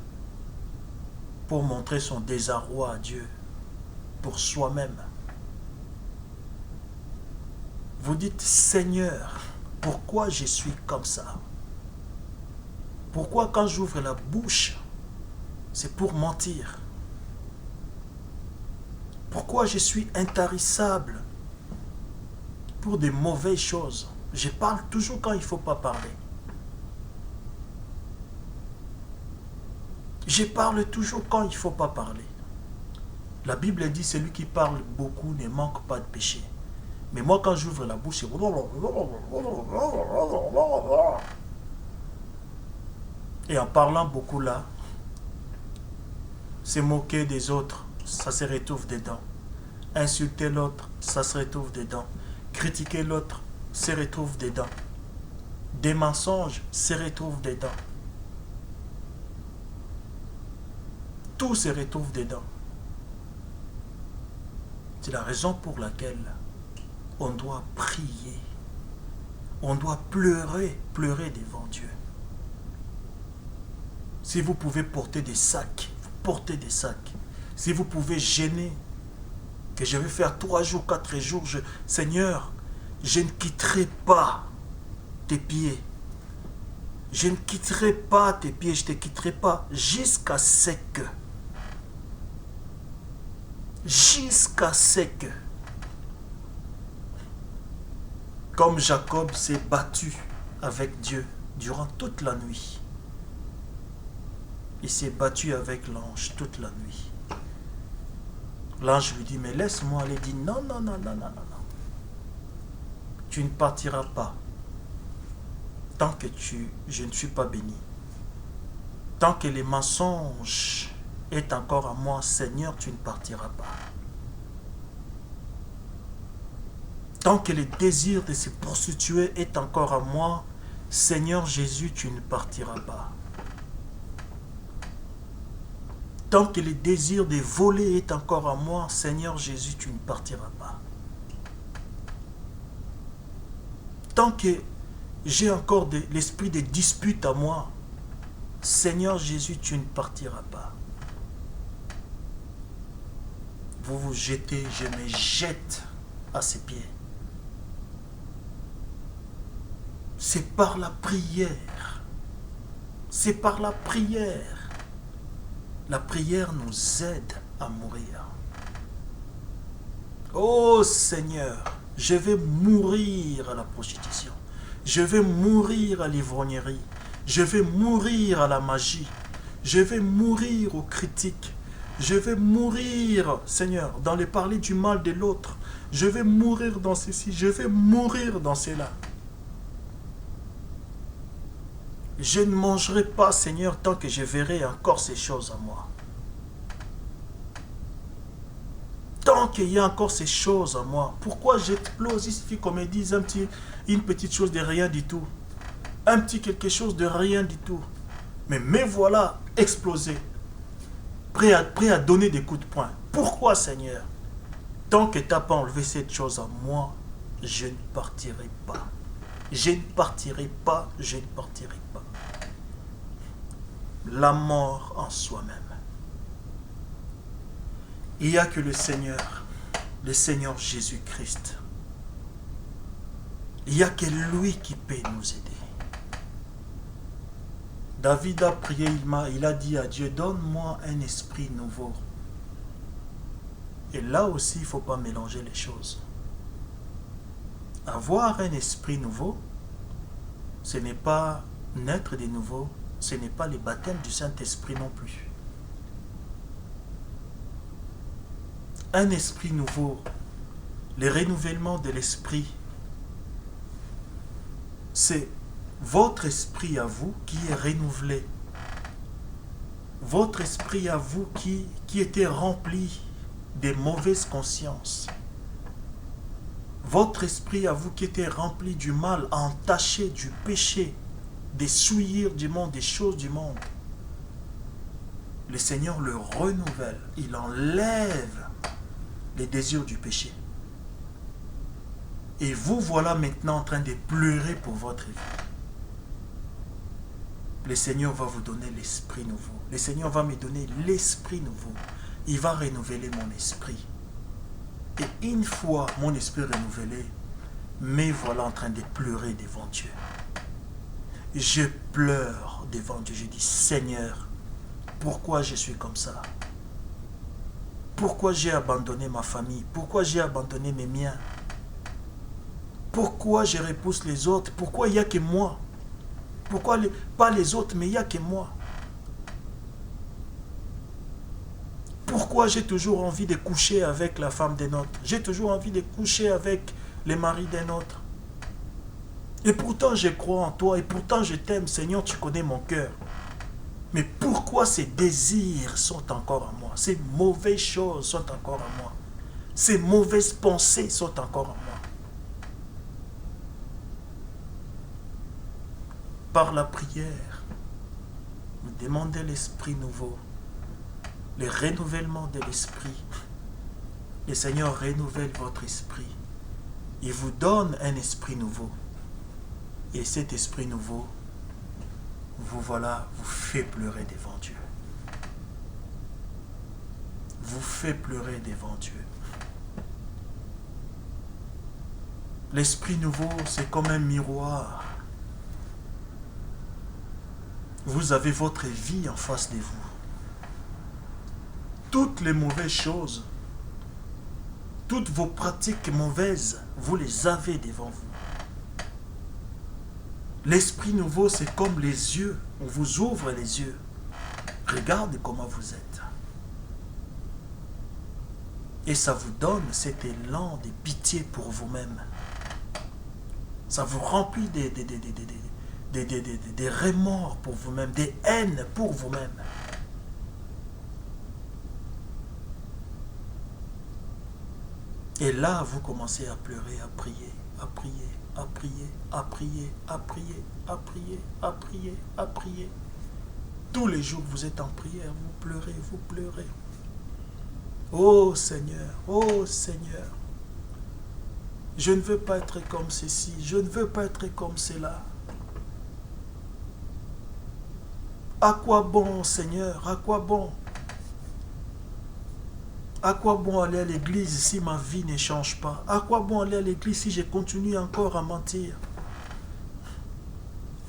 pour montrer son désarroi à Dieu, pour soi-même. Vous dites, Seigneur, pourquoi je suis comme ça? Pourquoi quand j'ouvre la bouche, c'est pour mentir? Pourquoi je suis intarissable pour des mauvaises choses? Je parle toujours quand il ne faut pas parler. Je parle toujours quand il ne faut pas parler. La Bible dit, celui qui parle beaucoup ne manque pas de péché. Mais moi, quand j'ouvre la bouche, c'est... Et en parlant beaucoup là, se moquer des autres, ça se retrouve dedans. Insulter l'autre, ça se retrouve dedans. Critiquer l'autre, se retrouve dedans. Des mensonges, se retrouvent dedans. Tout se retrouve dedans. C'est la raison pour laquelle on doit prier. On doit pleurer devant Dieu. Si vous pouvez porter des sacs, vous portez des sacs. Si vous pouvez jeûner, que je vais faire 3 jours, 4 jours, Seigneur, je ne quitterai pas tes pieds. Je ne quitterai pas tes pieds, je ne te quitterai pas jusqu'à ce que. Jusqu'à ce que. Comme Jacob s'est battu avec Dieu durant toute la nuit. Il s'est battu avec l'ange toute la nuit. L'ange lui dit, mais laisse-moi aller. Il dit, non. Tu ne partiras pas tant que je ne suis pas béni. Tant que les mensonges est encore à moi, Seigneur, tu ne partiras pas. Tant que le désir de se prostituer est encore à moi, Seigneur Jésus, tu ne partiras pas. Tant que le désir de voler est encore à moi, Seigneur Jésus, tu ne partiras pas. Tant que j'ai encore l'esprit de dispute à moi, Seigneur Jésus, tu ne partiras pas. Vous vous jetez, je me jette à ses pieds. C'est par la prière. C'est par la prière. La prière nous aide à mourir. Oh Seigneur, je vais mourir à la prostitution. Je vais mourir à l'ivrognerie. Je vais mourir à la magie. Je vais mourir aux critiques. Je vais mourir, Seigneur, dans le parler du mal de l'autre. Je vais mourir dans ceci. Je vais mourir dans cela. Je ne mangerai pas, Seigneur, tant que je verrai encore ces choses à moi. Tant qu'il y a encore ces choses à moi, pourquoi j'explose? Il suffit qu'on me dise une petite chose de rien du tout. Un petit quelque chose de rien du tout. Mais me voilà explosé. Prêt à donner des coups de poing. Pourquoi, Seigneur? Tant que tu n'as pas enlevé cette chose à moi, je ne partirai pas. Je ne partirai pas, je ne partirai pas. La mort en soi-même. Il n'y a que le Seigneur Jésus-Christ. Il n'y a que lui qui peut nous aider. David a prié, il a dit à Dieu, donne-moi un esprit nouveau. Et là aussi, il ne faut pas mélanger les choses. Avoir un esprit nouveau, ce n'est pas naître de nouveau, ce n'est pas le baptême du Saint-Esprit non plus. Un esprit nouveau, le renouvellement de l'esprit, c'est votre esprit à vous qui est renouvelé. Votre esprit à vous qui était rempli de mauvaises consciences. Votre esprit à vous qui était rempli du mal, entaché du péché, des souillures du monde, des choses du monde. Le Seigneur le renouvelle. Il enlève les désirs du péché. Et vous voilà maintenant en train de pleurer pour votre vie. Le Seigneur va vous donner l'esprit nouveau. Le Seigneur va me donner l'esprit nouveau. Il va renouveler mon esprit. Et une fois mon esprit renouvelé, me voilà en train de pleurer devant Dieu. Je pleure devant Dieu. Je dis, Seigneur, pourquoi je suis comme ça? Pourquoi j'ai abandonné ma famille? Pourquoi j'ai abandonné mes miens? Pourquoi je repousse les autres? Pourquoi il n'y a que moi? Pourquoi pas les autres, mais il n'y a que moi? Pourquoi j'ai toujours envie de coucher avec la femme d'un autre? J'ai toujours envie de coucher avec le mari d'un autre. Et pourtant je crois en toi, et pourtant je t'aime, Seigneur, tu connais mon cœur. Mais pourquoi ces désirs sont encore en moi? Ces mauvaises choses sont encore en moi. Ces mauvaises pensées sont encore en moi. Par la prière, vous demandez l'esprit nouveau, le renouvellement de l'esprit. Le Seigneur renouvelle votre esprit. Il vous donne un esprit nouveau. Et cet esprit nouveau, vous fait pleurer devant Dieu. Vous fait pleurer devant Dieu. L'esprit nouveau, c'est comme un miroir. Vous avez votre vie en face de vous. Toutes les mauvaises choses, toutes vos pratiques mauvaises, vous les avez devant vous. L'esprit nouveau, c'est comme les yeux. On vous ouvre les yeux. Regardez comment vous êtes. Et ça vous donne cet élan de pitié pour vous-même. Ça vous remplit des remords pour vous-même, des haines pour vous-même. Et là, vous commencez à pleurer, à prier, à prier, à prier, à prier, à prier, à prier, à prier, à prier. Tous les jours, vous êtes en prière, vous pleurez, vous pleurez. Oh Seigneur, je ne veux pas être comme ceci, je ne veux pas être comme cela. À quoi bon, Seigneur, à quoi bon? À quoi bon aller à l'église si ma vie ne change pas? À quoi bon aller à l'église si je continue encore à mentir?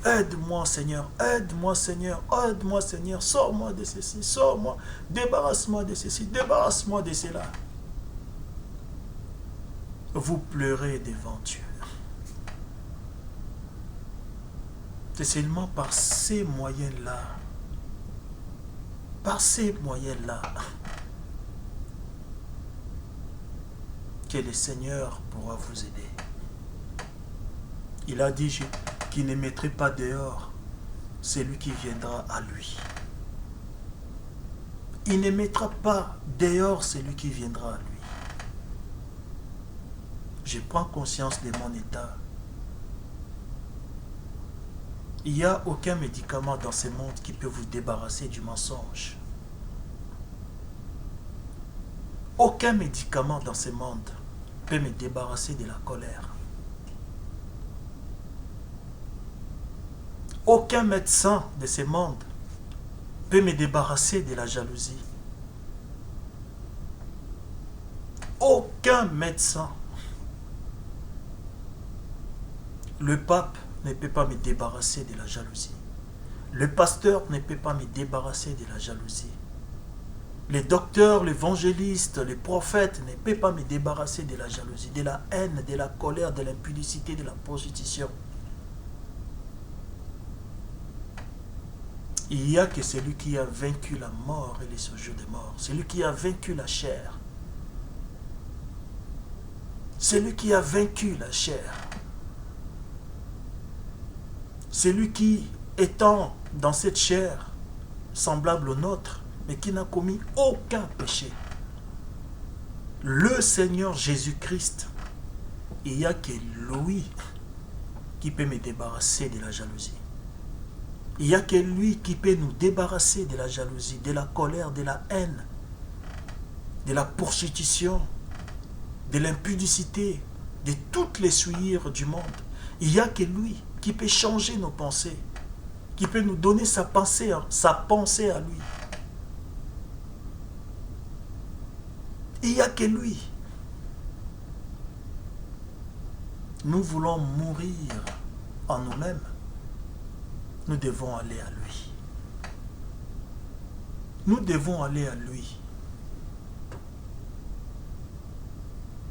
Aide-moi, Seigneur, aide-moi, Seigneur, aide-moi, Seigneur, sors-moi de ceci, sors-moi, débarrasse-moi de ceci, débarrasse-moi de cela. Vous pleurez devant Dieu. C'est seulement par ces moyens-là, que le Seigneur pourra vous aider. Il a dit qu'il ne mettrait pas dehors celui qui viendra à lui. Il ne mettra pas dehors celui qui viendra à lui. Je prends conscience de mon état. Il n'y a aucun médicament dans ce monde qui peut vous débarrasser du mensonge. Aucun médicament dans ce monde peut me débarrasser de la colère. Aucun médecin de ce monde peut me débarrasser de la jalousie. Aucun médecin. Le pape ne peut pas me débarrasser de la jalousie. Le pasteur ne peut pas me débarrasser de la jalousie. Les docteurs, l'évangéliste, les prophètes ne peuvent pas me débarrasser de la jalousie, de la haine, de la colère, de l'impudicité, de la prostitution. Il n'y a que celui qui a vaincu la mort et les séjours des morts. Celui qui a vaincu la chair. Celui qui a vaincu la chair. Celui qui, étant dans cette chair, semblable au nôtre, mais qui n'a commis aucun péché. Le Seigneur Jésus-Christ, il n'y a que lui qui peut me débarrasser de la jalousie. Il n'y a que lui qui peut nous débarrasser de la jalousie, de la colère, de la haine, de la prostitution, de l'impudicité, de toutes les souillures du monde. Il n'y a que lui qui peut changer nos pensées, qui peut nous donner sa pensée à lui. Il n'y a que lui. Nous voulons mourir en nous-mêmes. Nous devons aller à lui. Nous devons aller à lui.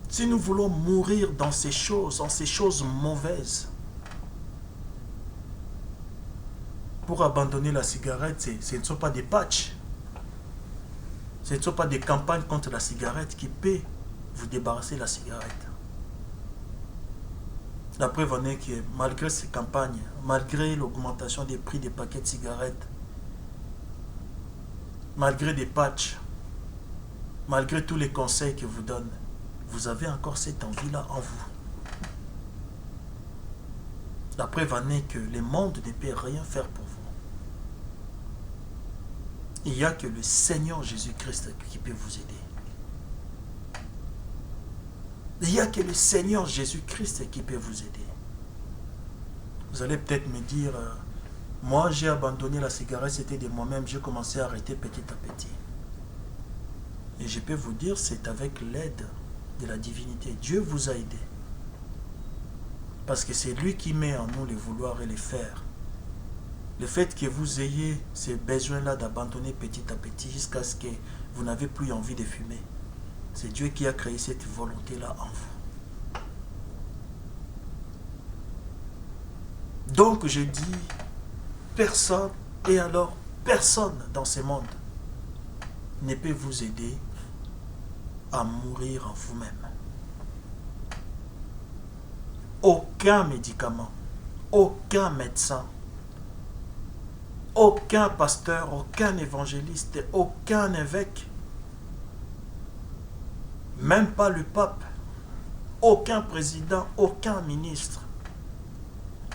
Si nous voulons mourir dans ces choses mauvaises, pour abandonner la cigarette, ce ne sont pas des patchs. Ce ne sont pas des campagnes contre la cigarette qui peuvent vous débarrasser de la cigarette. La preuve en est que malgré ces campagnes, malgré l'augmentation des prix des paquets de cigarettes, malgré des patchs, malgré tous les conseils que vous donnent, vous avez encore cette envie-là en vous. La preuve en est que le monde ne peut rien faire pour vous. Il n'y a que le Seigneur Jésus-Christ qui peut vous aider. Il n'y a que le Seigneur Jésus-Christ qui peut vous aider. Vous allez peut-être me dire, moi j'ai abandonné la cigarette, c'était de moi-même, j'ai commencé à arrêter petit à petit. Et je peux vous dire, c'est avec l'aide de la divinité. Dieu vous a aidé. Parce que c'est lui qui met en nous les vouloir et les faire. Le fait que vous ayez ce besoin-là d'abandonner petit à petit jusqu'à ce que vous n'avez plus envie de fumer. C'est Dieu qui a créé cette volonté-là en vous. Donc je dis, personne, et alors personne dans ce monde ne peut vous aider à mourir en vous-même. Aucun médicament, aucun médecin, aucun pasteur, aucun évangéliste, aucun évêque, même pas le pape, aucun président, aucun ministre,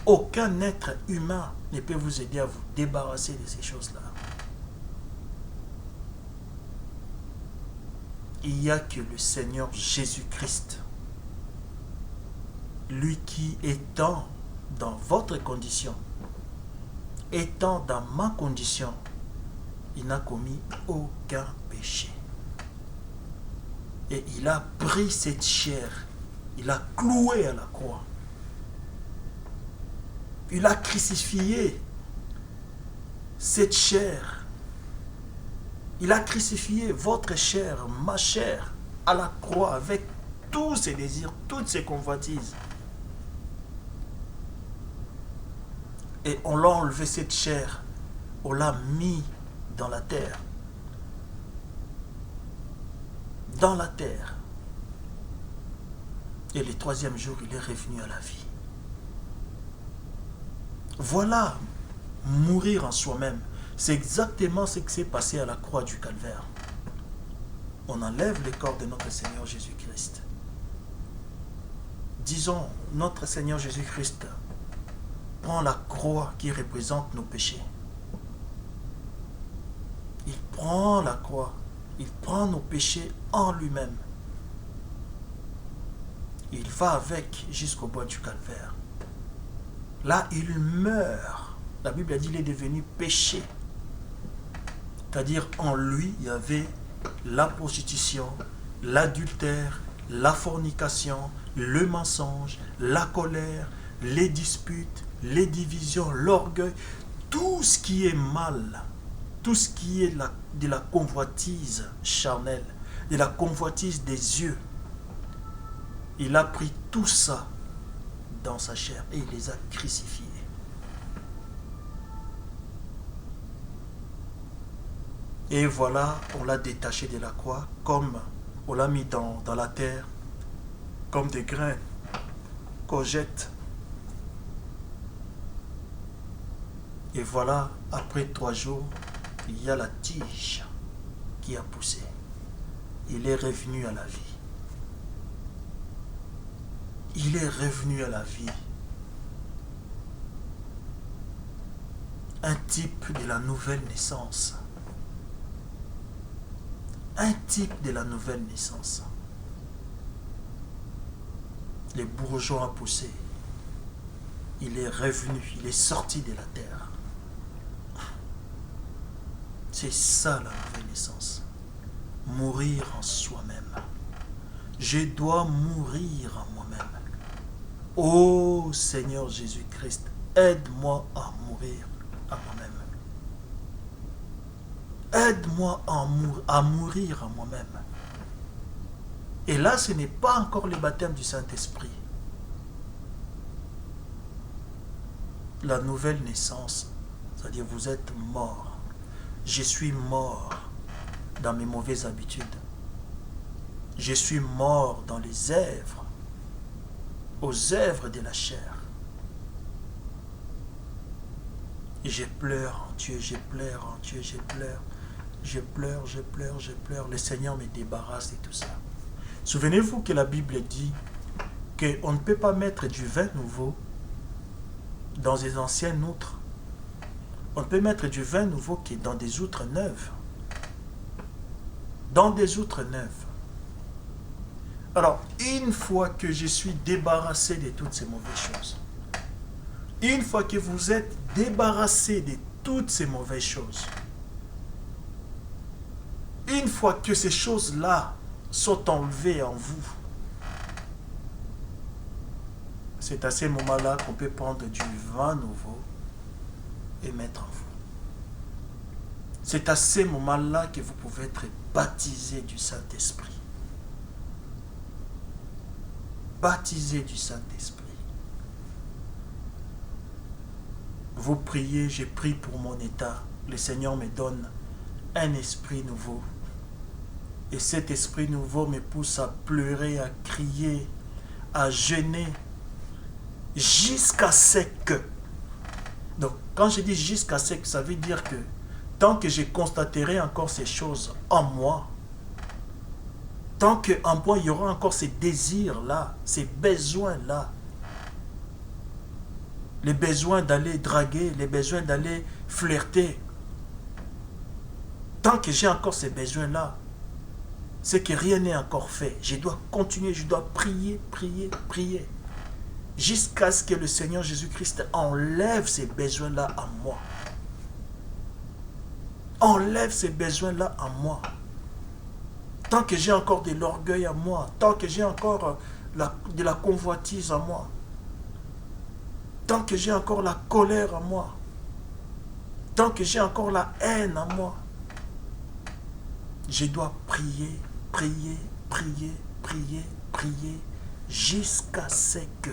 aucun être humain ne peut vous aider à vous débarrasser de ces choses-là. Il n'y a que le Seigneur Jésus-Christ, lui qui étant dans votre condition, étant dans ma condition, il n'a commis aucun péché. Et il a pris cette chair, il a cloué à la croix. Il a crucifié cette chair. Il a crucifié votre chair, ma chair, à la croix avec tous ses désirs, toutes ses convoitises. Et on l'a enlevé cette chair, on l'a mis dans la terre. Dans la terre. Et le troisième jour, il est revenu à la vie. Voilà, mourir en soi-même. C'est exactement ce qui s'est passé à la croix du Calvaire. On enlève le corps de notre Seigneur Jésus-Christ. Disons, notre Seigneur Jésus-Christ prend la croix qui représente nos péchés. Il prend la croix, il prend nos péchés en lui-même. Il va avec jusqu'au bois du Calvaire. Là, il meurt. La Bible a dit qu'il est devenu péché. C'est-à-dire, en lui, il y avait la prostitution, l'adultère, la fornication, le mensonge, la colère, les disputes, les divisions, l'orgueil, tout ce qui est mal, tout ce qui est de la convoitise charnelle, de la convoitise des yeux. Il a pris tout ça dans sa chair et il les a crucifiés. Et voilà, on l'a détaché de la croix, comme on l'a mis dans la terre, comme des grains qu'on jette. Et voilà, après 3 jours, il y a la tige qui a poussé. Il est revenu à la vie. Il est revenu à la vie. Un type de la nouvelle naissance. Un type de la nouvelle naissance. Les bourgeons ont poussé. Il est revenu, il est sorti de la terre. C'est ça la nouvelle naissance. Mourir en soi-même. Je dois mourir en moi-même. Ô Seigneur Jésus-Christ, aide-moi à mourir à moi-même. Aide-moi à mourir à moi-même. Et là, ce n'est pas encore le baptême du Saint-Esprit. La nouvelle naissance, c'est-à-dire vous êtes mort. Je suis mort dans mes mauvaises habitudes. Je suis mort dans les œuvres, aux œuvres de la chair. Et je pleure en Dieu, je pleure en Dieu, je pleure. Je pleure, je pleure, je pleure. Le Seigneur me débarrasse de tout ça. Souvenez-vous que la Bible dit qu'on ne peut pas mettre du vin nouveau dans des anciennes outres. On peut mettre du vin nouveau qui est dans des outres neuves. Dans des outres neuves. Alors, une fois que je suis débarrassé de toutes ces mauvaises choses, une fois que vous êtes débarrassé de toutes ces mauvaises choses, une fois que ces choses-là sont enlevées en vous, c'est à ce moment-là qu'on peut prendre du vin nouveau et mettre en vous. C'est à ce moment-là que vous pouvez être baptisé du Saint-Esprit. Baptisé du Saint-Esprit. Vous priez, j'ai prié pour mon état. Le Seigneur me donne un esprit nouveau. Et cet esprit nouveau me pousse à pleurer, à crier, à jeûner, jusqu'à ce que. Donc, quand je dis jusqu'à ce que, ça veut dire que tant que je constaterai encore ces choses en moi, tant qu'en moi il y aura encore ces désirs-là, ces besoins-là, les besoins d'aller draguer, les besoins d'aller flirter, tant que j'ai encore ces besoins-là, c'est que rien n'est encore fait. Je dois continuer, je dois prier, prier, prier, jusqu'à ce que le Seigneur Jésus-Christ enlève ces besoins-là en moi. Enlève ces besoins-là en moi. Tant que j'ai encore de l'orgueil en moi, tant que j'ai encore de la convoitise en moi, tant que j'ai encore la colère en moi, tant que j'ai encore la haine en moi, je dois prier, prier, prier, prier, prier, jusqu'à ce que.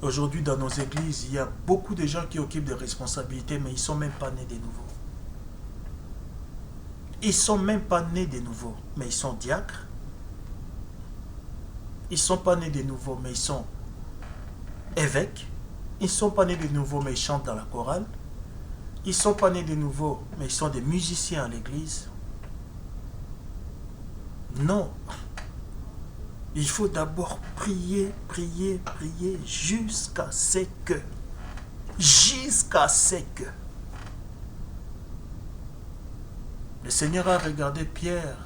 Aujourd'hui, dans nos églises, il y a beaucoup de gens qui occupent des responsabilités, mais ils ne sont même pas nés de nouveau. Ils ne sont même pas nés de nouveau, mais ils sont diacres. Ils ne sont pas nés de nouveau, mais ils sont évêques. Ils ne sont pas nés de nouveau, mais ils chantent dans la chorale. Ils ne sont pas nés de nouveau, mais ils sont des musiciens à l'église. Non. Il faut d'abord prier, prier, prier jusqu'à ce que. Jusqu'à ce que. Le Seigneur a regardé Pierre.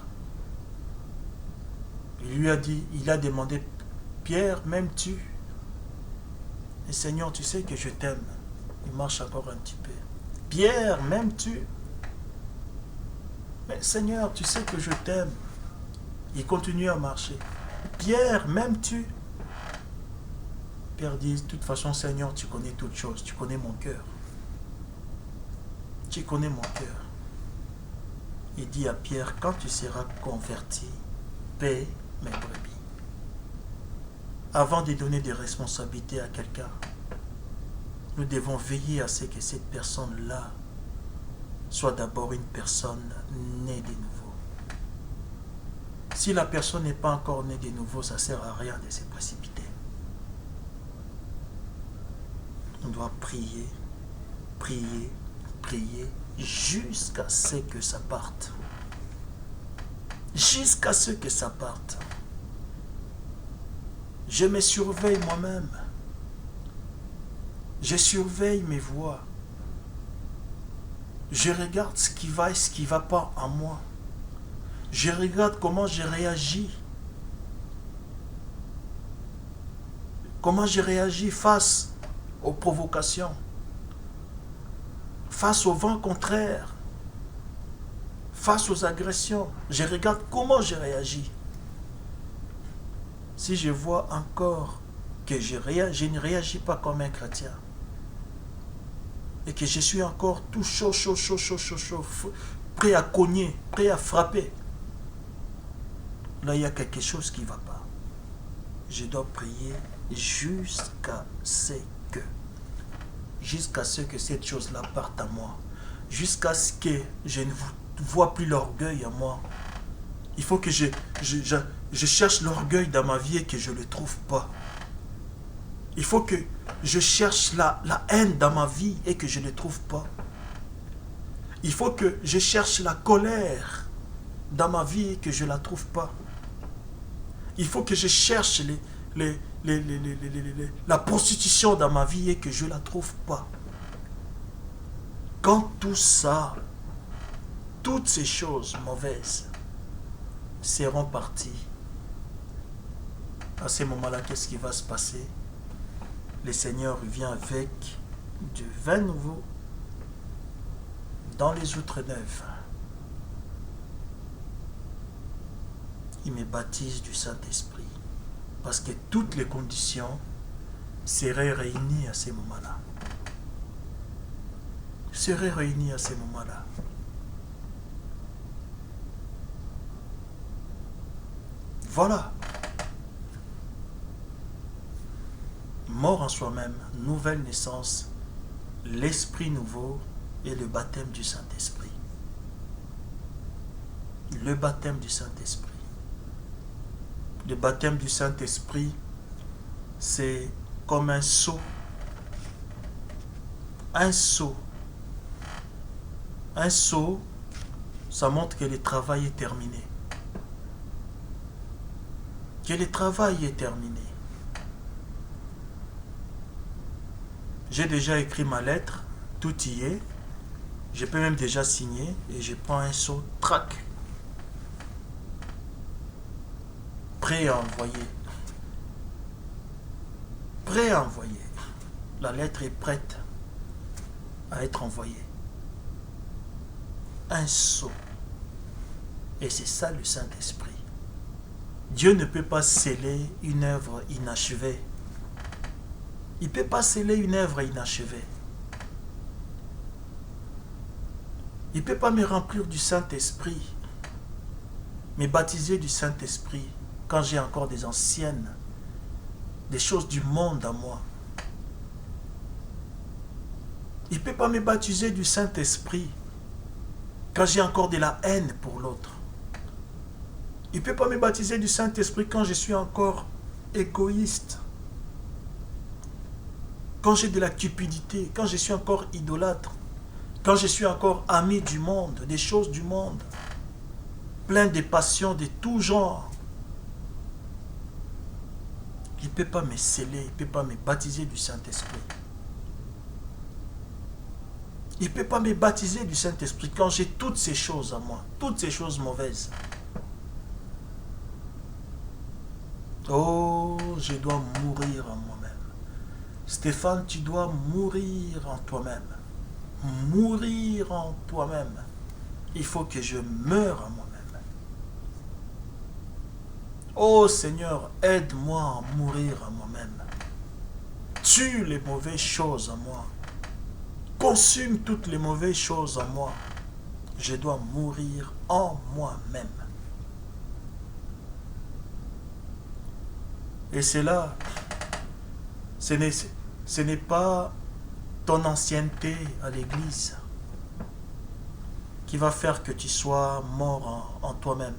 Il lui a dit, il a demandé, Pierre, m'aimes-tu? Et Seigneur, tu sais que je t'aime. Il marche encore un petit peu. Pierre, m'aimes-tu? Mais Seigneur, tu sais que je t'aime. Il continue à marcher. Pierre, m'aimes-tu? Pierre dit, de toute façon, Seigneur, tu connais toutes choses, tu connais mon cœur. Tu connais mon cœur. Il dit à Pierre, quand tu seras converti, paie mes brebis. Avant de donner des responsabilités à quelqu'un, nous devons veiller à ce que cette personne-là soit d'abord une personne née de nouveau. Si la personne n'est pas encore née de nouveau, ça ne sert à rien de se précipiter. On doit prier, prier, prier, jusqu'à ce que ça parte. Jusqu'à ce que ça parte. Je me surveille moi-même. Je surveille mes voix. Je regarde ce qui va et ce qui ne va pas en moi. Je regarde comment je réagis. Comment je réagis face aux provocations. Face au vent contraire. Face aux agressions. Je regarde comment je réagis. Si je vois encore que je ne réagis pas comme un chrétien, et que je suis encore tout chaud, prêt à cogner, prêt à frapper, là il y a quelque chose qui ne va pas. Je dois prier jusqu'à ce que cette chose-là parte à moi, jusqu'à ce que je ne vois plus l'orgueil en moi. Il faut que je cherche l'orgueil dans ma vie et que je ne le trouve pas. Il faut que je cherche la haine dans ma vie et que je ne trouve pas. Il faut que je cherche la colère dans ma vie et que je ne la trouve pas. Il faut que je cherche la prostitution dans ma vie et que je ne la trouve pas. Quand tout ça, toutes ces choses mauvaises seront parties, à ce moment-là, qu'est-ce qui va se passer? Le Seigneur vient avec du vin nouveau dans les outres neuves. Il me baptise du Saint-Esprit parce que toutes les conditions seraient réunies à ce moment-là. Seraient réunies à ce moment-là. Voilà. Mort en soi-même, nouvelle naissance, l'esprit nouveau et le baptême du Saint-Esprit. Le baptême du Saint-Esprit. Le baptême du Saint-Esprit, c'est comme un seau. Un seau. Un seau, ça montre que le travail est terminé. Que le travail est terminé. J'ai déjà écrit ma lettre, tout y est. Je peux même déjà signer et je prends un seau, trac. Prêt à envoyer. Prêt à envoyer. La lettre est prête à être envoyée. Un seau. Et c'est ça le Saint-Esprit. Dieu ne peut pas sceller une œuvre inachevée. Il ne peut pas sceller une œuvre inachevée. Il ne peut pas me remplir du Saint-Esprit, me baptiser du Saint-Esprit quand j'ai encore des anciennes, des choses du monde en moi. Il ne peut pas me baptiser du Saint-Esprit quand j'ai encore de la haine pour l'autre. Il ne peut pas me baptiser du Saint-Esprit quand je suis encore égoïste. Quand j'ai de la cupidité, quand je suis encore idolâtre, quand je suis encore ami du monde, des choses du monde, plein de passions de tout genre. Il ne peut pas me sceller, il ne peut pas me baptiser du Saint-Esprit. Il ne peut pas me baptiser du Saint-Esprit quand j'ai toutes ces choses en moi, toutes ces choses mauvaises. Oh, je dois mourir en moi-même. Stéphane, tu dois mourir en toi-même. Mourir en toi-même. Il faut que je meure en moi-même. Oh Seigneur, aide-moi à mourir en moi-même. Tue les mauvaises choses en moi. Consume toutes les mauvaises choses en moi. Je dois mourir en moi-même. Et c'est là, ce n'est pas ton ancienneté à l'église qui va faire que tu sois mort en toi-même.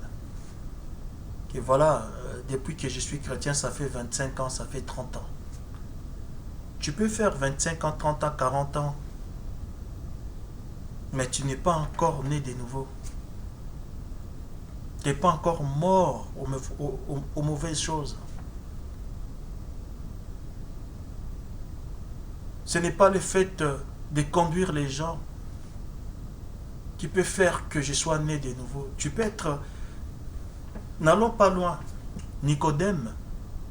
Et voilà, depuis que je suis chrétien, ça fait 25 ans, ça fait 30 ans. Tu peux faire 25 ans, 30 ans, 40 ans, mais tu n'es pas encore né de nouveau. Tu n'es pas encore mort aux mauvaises choses. Ce n'est pas le fait de conduire les gens qui peut faire que je sois né de nouveau. Tu peux être... N'allons pas loin. Nicodème,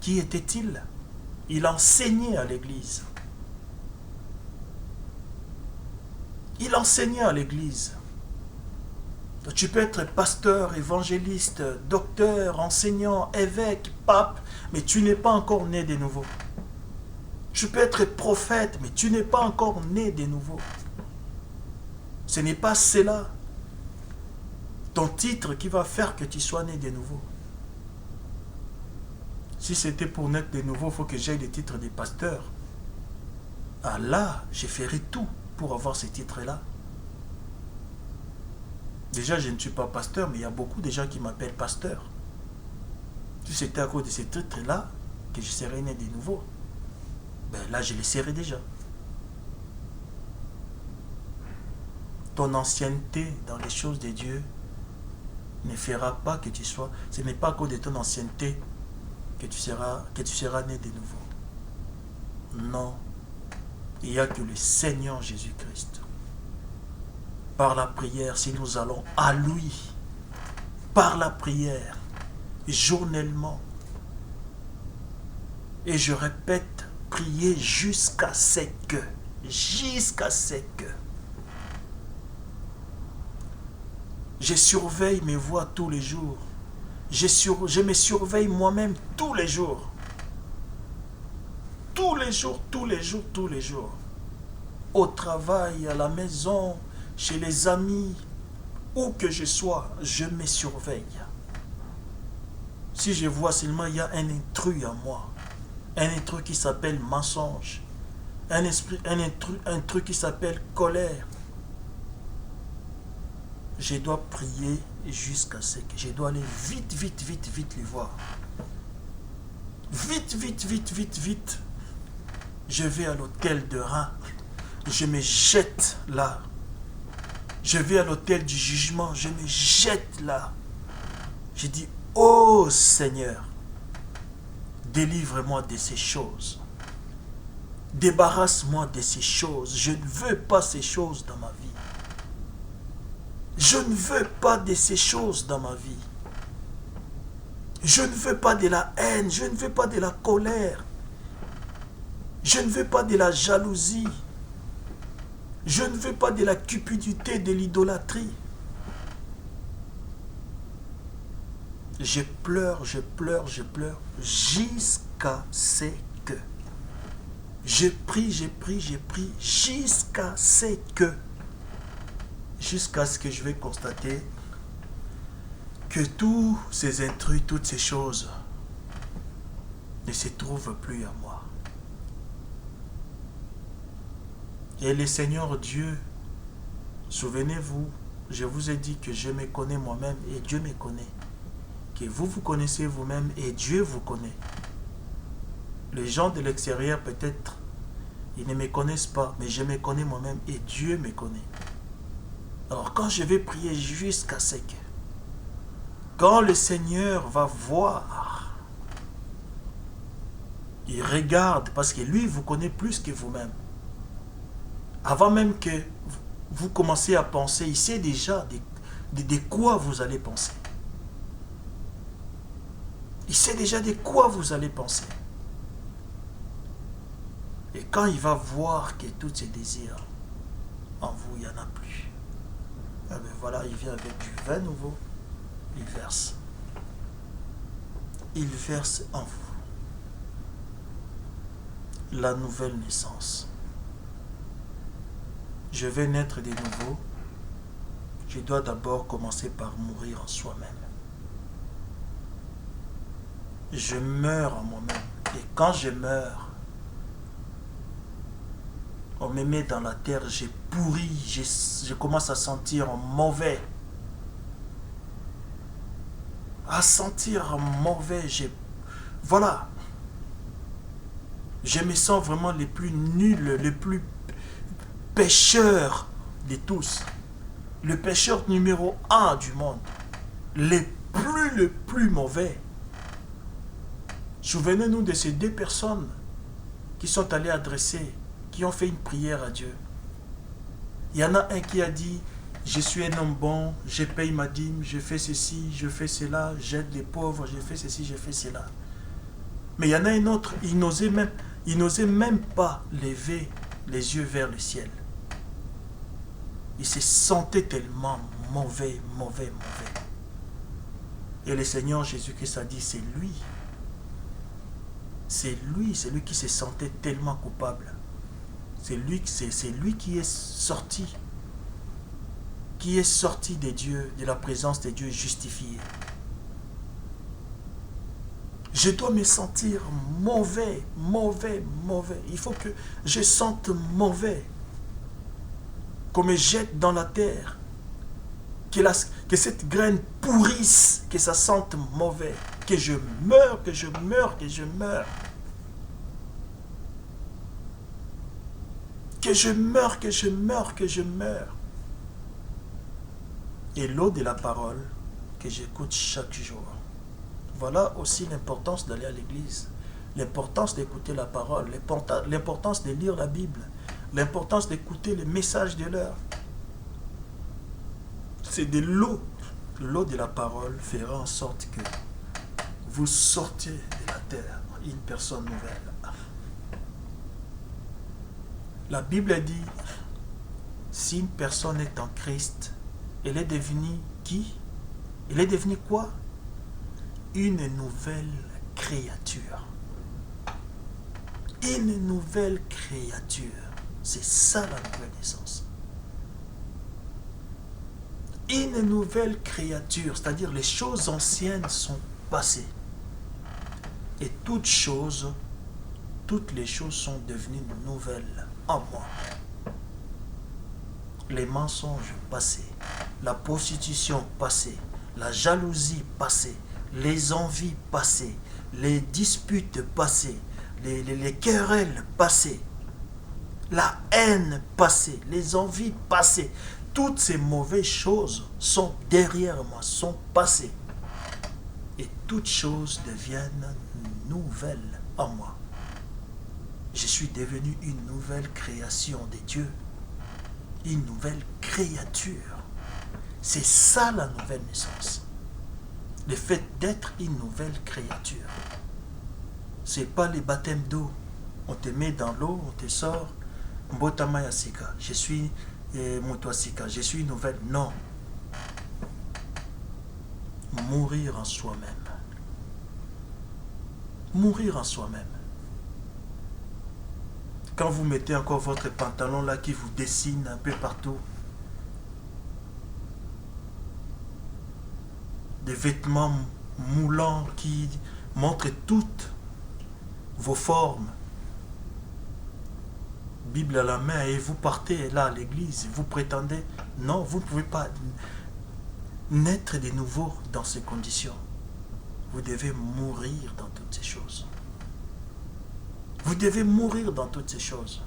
qui était-il? Il enseignait à l'église. Il enseignait à l'église. Tu peux être pasteur, évangéliste, docteur, enseignant, évêque, pape, mais tu n'es pas encore né de nouveau. Tu peux être prophète, mais tu n'es pas encore né de nouveau. Ce n'est pas cela, ton titre, qui va faire que tu sois né de nouveau. Si c'était pour naître de nouveau, il faut que j'aie le titre de pasteur. Ah là, je ferai tout pour avoir ce titre-là. Déjà, je ne suis pas pasteur, mais il y a beaucoup de gens qui m'appellent pasteur. Si c'était à cause de ce titre-là que je serais né de nouveau, ben là, je le serais déjà. Ton ancienneté dans les choses de Dieu ne fera pas que tu sois... Ce n'est pas à cause de ton ancienneté que tu seras né de nouveau. Non. Il n'y a que le Seigneur Jésus-Christ. Par la prière, si nous allons à lui, par la prière, journellement, et je répète, prier jusqu'à ce que, je surveille mes voies tous les jours. Je me surveille moi-même tous les jours. Tous les jours, tous les jours, tous les jours. Au travail, à la maison, chez les amis, où que je sois, je me surveille. Si je vois seulement il y a un intrus en moi, un intrus qui s'appelle mensonge, un truc qui s'appelle colère, je dois prier jusqu'à ce que je dois aller vite les voir. Vite. Je vais à l'hôtel de Reims. Je me jette là. Je vais à l'hôtel du jugement. Je me jette là. Je dis, oh Seigneur, délivre-moi de ces choses. Débarrasse-moi de ces choses. Je ne veux pas ces choses dans ma vie. Je ne veux pas de ces choses dans ma vie. Je ne veux pas de la haine. Je ne veux pas de la colère. Je ne veux pas de la jalousie. Je ne veux pas de la cupidité, de l'idolâtrie. Je pleure jusqu'à ce que. Je prie jusqu'à ce que. Jusqu'à ce que je vais constater que tous ces intrus, toutes ces choses ne se trouvent plus en moi. Et le Seigneur Dieu, souvenez-vous, je vous ai dit que je me connais moi-même et Dieu me connaît. Que vous vous connaissez vous-même et Dieu vous connaît. Les gens de l'extérieur peut-être, ils ne me connaissent pas, mais je me connais moi-même et Dieu me connaît. Alors quand je vais prier jusqu'à ce que, quand le Seigneur va voir, il regarde, parce que lui vous connaît plus que vous-même. Avant même que vous commencez à penser, il sait déjà de quoi vous allez penser. Il sait déjà de quoi vous allez penser. Et quand il va voir que tous ces désirs en vous, il n'y en a plus. Eh bien voilà, il vient avec du vin nouveau, il verse. Il verse en vous. la nouvelle naissance. Je vais naître de nouveau. Je dois d'abord commencer par mourir en soi-même. Je meurs en moi-même. Et quand je meurs, on me met dans la terre, j'ai pourri, je commence à sentir mauvais. À sentir mauvais, voilà. Je me sens vraiment les plus nuls, les plus pécheurs de tous. Le pécheur numéro 1 du monde. Le plus mauvais. Souvenez-nous de ces 2 personnes qui sont allées adresser, qui ont fait une prière à Dieu. Il y en a un qui a dit, je suis un homme bon, je paye ma dîme, je fais ceci, je fais cela, j'aide les pauvres, je fais ceci, je fais cela. Mais il y en a un autre, il n'osait même pas lever les yeux vers le ciel. Il se sentait tellement mauvais. Et le Seigneur Jésus-Christ a dit, c'est lui qui se sentait tellement coupable. C'est lui qui est sorti de Dieu, de la présence de Dieu justifié. Je dois me sentir mauvais. Il faut que je sente mauvais. Qu'on me jette dans la terre. Que cette graine pourrisse, que ça sente mauvais. Que je meurs. Que je meurs. Et l'eau de la parole que j'écoute chaque jour. Voilà aussi l'importance d'aller à l'église. L'importance d'écouter la parole. L'importance de lire la Bible. L'importance d'écouter les messages de l'heure. C'est de l'eau. L'eau de la parole fera en sorte que vous sortiez de la terre une personne nouvelle. La Bible dit, si une personne est en Christ, elle est devenue qui? Elle est devenue quoi? Une nouvelle créature. Une nouvelle créature. C'est ça la nouvelle naissance. Une nouvelle créature, c'est-à-dire les choses anciennes sont passées. Et toutes les choses sont devenues nouvelles en moi. Les mensonges passés, la prostitution passée, la jalousie passée, les envies passées, les disputes passées, les querelles passées, la haine passée, les envies passées. Toutes ces mauvaises choses sont derrière moi, sont passées. Et toutes choses deviennent nouvelles en moi. Je suis devenu une nouvelle création de Dieu. Une nouvelle créature. C'est ça la nouvelle naissance. Le fait d'être une nouvelle créature. C'est pas les baptêmes d'eau. On te met dans l'eau, on te sort. Mbotama Yasika. Je suis Motoasika. Je suis une nouvelle. Non. Mourir en soi-même. Mourir en soi-même. Quand vous mettez encore votre pantalon là qui vous dessine un peu partout, des vêtements moulants qui montrent toutes vos formes, Bible à la main, et vous partez là à l'église, vous prétendez, non, vous ne pouvez pas naître de nouveau dans ces conditions. Vous devez mourir dans toutes ces choses. Vous devez mourir dans toutes ces choses.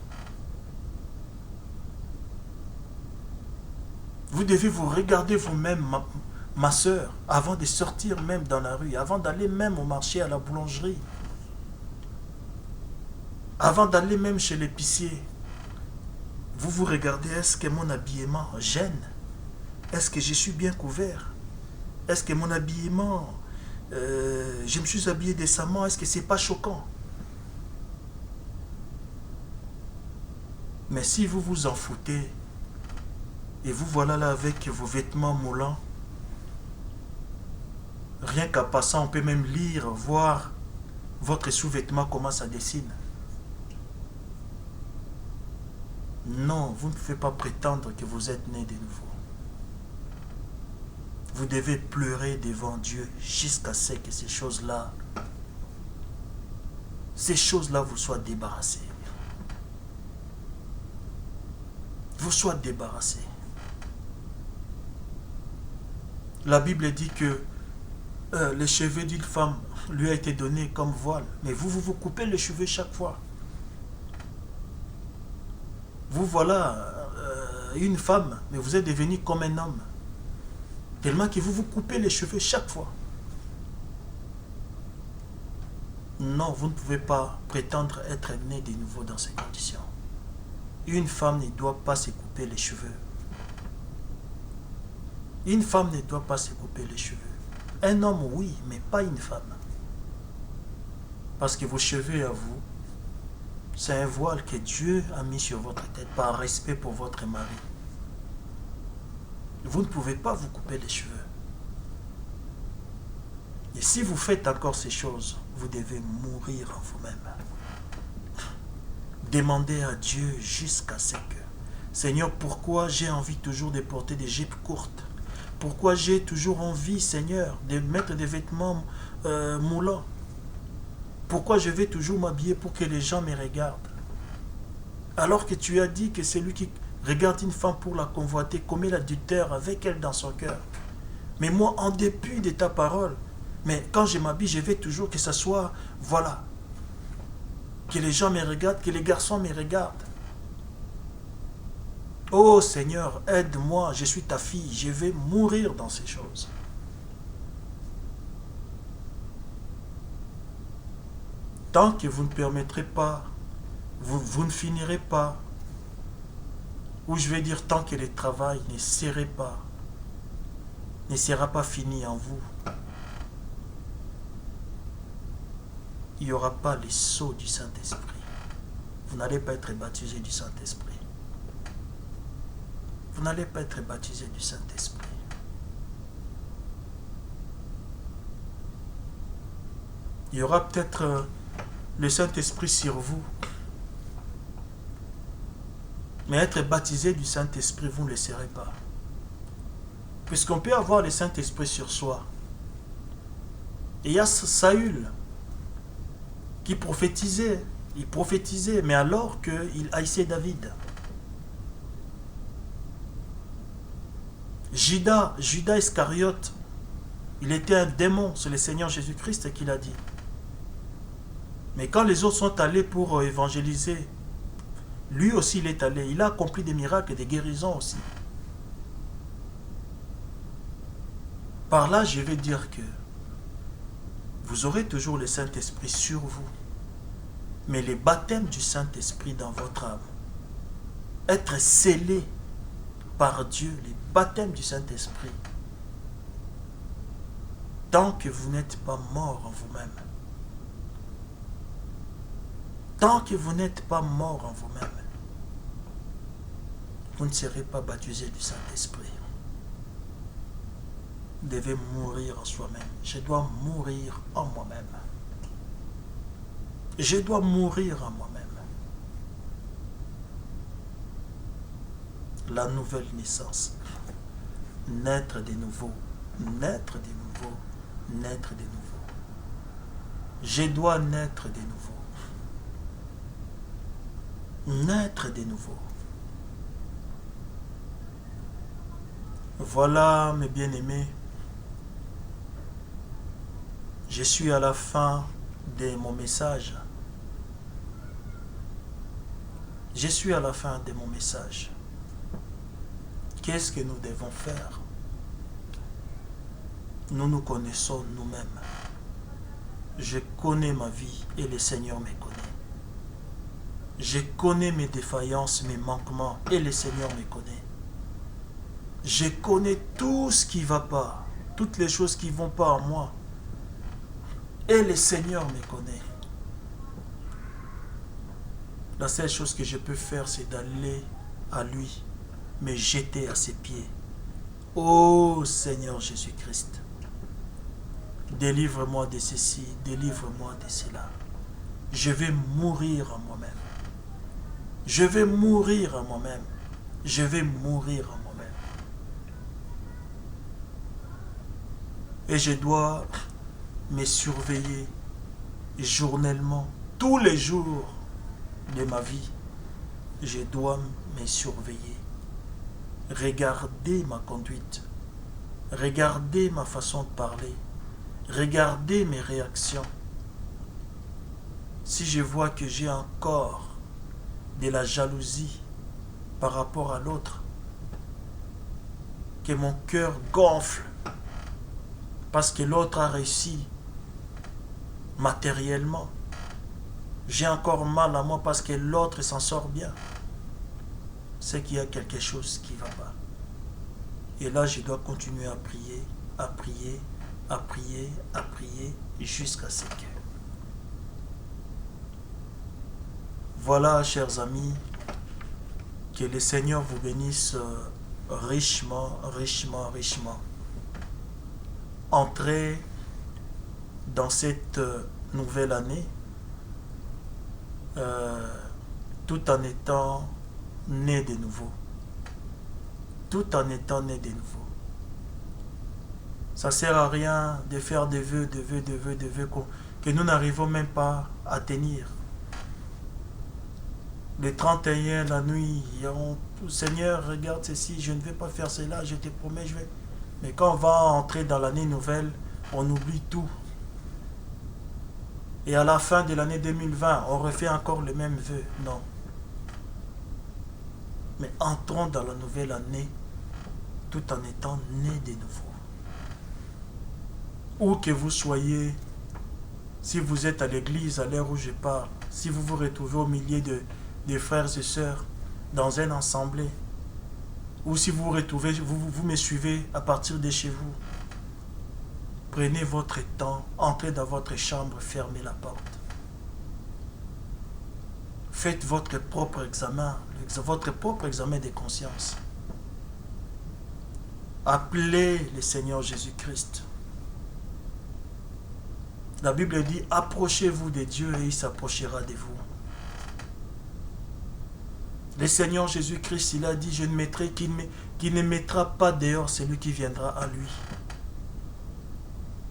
Vous devez vous regarder vous-même, ma soeur, avant de sortir même dans la rue, avant d'aller même au marché, à la boulangerie, avant d'aller même chez l'épicier. Vous vous regardez, est-ce que mon habillement gêne? Est-ce que je suis bien couvert? Est-ce que mon habillement, je me suis habillé décemment, est-ce que c'est pas choquant? Mais si vous vous en foutez, et vous voilà là avec vos vêtements moulants, rien qu'à passant, on peut même lire, voir votre sous-vêtement comment ça dessine. Non, vous ne pouvez pas prétendre que vous êtes né de nouveau. Vous devez pleurer devant Dieu jusqu'à ce que ces choses-là vous soient débarrassées. Vous soient débarrassés. La Bible dit que les cheveux d'une femme lui a été donné comme voile. Mais vous coupez les cheveux chaque fois. Vous voilà une femme, mais vous êtes devenu comme un homme. Tellement que vous coupez les cheveux chaque fois. Non, vous ne pouvez pas prétendre être né de nouveau dans ces conditions. Une femme ne doit pas se couper les cheveux. Une femme ne doit pas se couper les cheveux. Un homme, oui, mais pas une femme. Parce que vos cheveux à vous, c'est un voile que Dieu a mis sur votre tête par respect pour votre mari. Vous ne pouvez pas vous couper les cheveux. Et si vous faites encore ces choses, vous devez mourir en vous-même. Demandez à Dieu jusqu'à ce que, Seigneur, pourquoi j'ai envie toujours de porter des jupes courtes? Pourquoi j'ai toujours envie, Seigneur, de mettre des vêtements moulants? Pourquoi je vais toujours m'habiller pour que les gens me regardent? Alors que tu as dit que celui qui regarde une femme pour la convoiter commet l'adultère avec elle dans son cœur. Mais moi, en dépit de ta parole, mais quand je m'habille, je veux toujours que ça soit, voilà, que les gens me regardent, que les garçons me regardent. Oh Seigneur, aide-moi, je suis ta fille, je vais mourir dans ces choses. Tant que vous ne permettrez pas, vous ne finirez pas, ou je vais dire tant que le travail ne sera pas fini en vous, il n'y aura pas les sceaux du Saint-Esprit. Vous n'allez pas être baptisé du Saint-Esprit. Vous n'allez pas être baptisé du Saint-Esprit. Il y aura peut-être le Saint-Esprit sur vous. Mais être baptisé du Saint-Esprit, vous ne le serez pas. Puisqu'on peut avoir le Saint-Esprit sur soi. Et il y a Saül qui prophétisait. Il prophétisait, mais alors qu'il haïssait David. Judas Iscariote, il était un démon, c'est le Seigneur Jésus-Christ qui l'a dit. Mais quand les autres sont allés pour évangéliser, lui aussi il est allé, il a accompli des miracles et des guérisons aussi. Par là, je vais dire que vous aurez toujours le Saint-Esprit sur vous, mais le baptême du Saint-Esprit dans votre âme, être scellé par Dieu, le baptême du Saint-Esprit, tant que vous n'êtes pas mort en vous-même, tant que vous n'êtes pas mort en vous-même, vous ne serez pas baptisé du Saint-Esprit. Vous devez mourir en soi-même. Je dois mourir en moi-même. Je dois mourir en moi-même. La nouvelle naissance. Naître de nouveau. Naître de nouveau. Naître de nouveau. Je dois naître de nouveau. Naître de nouveau. Voilà, mes bien-aimés. Je suis à la fin de mon message. Je suis à la fin de mon message. Qu'est-ce que nous devons faire? Nous nous connaissons nous-mêmes. Je connais ma vie et le Seigneur me connaît. Je connais mes défaillances, mes manquements et le Seigneur me connaît. Je connais tout ce qui ne va pas, toutes les choses qui ne vont pas en moi. Et le Seigneur me connaît. La seule chose que je peux faire, c'est d'aller à lui, me jeter à ses pieds. Ô Seigneur Jésus-Christ, délivre-moi de ceci, délivre-moi de cela. Je vais mourir en moi-même. Je vais mourir à moi-même. Je vais mourir à moi-même. Et je dois me surveiller journellement, tous les jours de ma vie. Je dois me surveiller. Regarder ma conduite. Regarder ma façon de parler. Regarder mes réactions. Si je vois que j'ai encore de la jalousie par rapport à l'autre, que mon cœur gonfle parce que l'autre a réussi matériellement, j'ai encore mal à moi parce que l'autre s'en sort bien, c'est qu'il y a quelque chose qui ne va pas. Et là, je dois continuer à prier, à prier, à prier, à prier, jusqu'à ce que... Voilà, chers amis, que le Seigneur vous bénisse richement, richement, richement. Entrez dans cette nouvelle année tout en étant né de nouveau. Tout en étant né de nouveau. Ça ne sert à rien de faire des vœux, que nous n'arrivons même pas à tenir. Le 31, la nuit, Seigneur, regarde ceci, je ne vais pas faire cela, je te promets, je vais... Mais quand on va entrer dans l'année nouvelle, on oublie tout. Et à la fin de l'année 2020, on refait encore le même vœu. Non. Mais entrons dans la nouvelle année tout en étant nés de nouveau. Où que vous soyez, si vous êtes à l'église à l'heure où je parle, si vous vous retrouvez au milieu de frères et sœurs dans un assemblée, ou si vous vous retrouvez, vous me suivez à partir de chez vous, prenez votre temps, entrez dans votre chambre, fermez la porte. Faites votre propre examen de conscience. Appelez le Seigneur Jésus-Christ. La Bible dit, approchez-vous de Dieu et il s'approchera de vous. Le Seigneur Jésus-Christ, il a dit, je ne mettrai qu'il ne mettra pas dehors celui qui viendra à lui.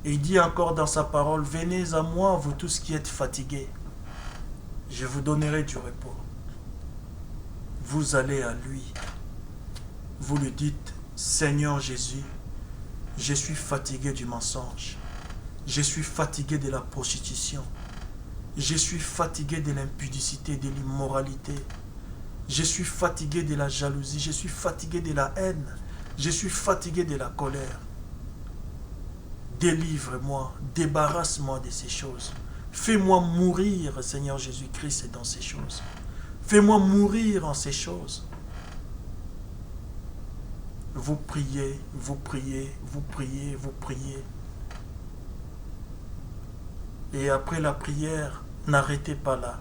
Et il dit encore dans sa parole, venez à moi, vous tous qui êtes fatigués, je vous donnerai du repos. Vous allez à lui. Vous lui dites, Seigneur Jésus, je suis fatigué du mensonge. Je suis fatigué de la prostitution. Je suis fatigué de l'impudicité, de l'immoralité. Je suis fatigué de la jalousie. Je suis fatigué de la haine. Je suis fatigué de la colère. Délivre-moi, débarrasse-moi de ces choses. Fais-moi mourir, Seigneur Jésus-Christ, dans ces choses. Fais-moi mourir en ces choses. Vous priez, vous priez, vous priez, vous priez. Et après la prière, n'arrêtez pas là.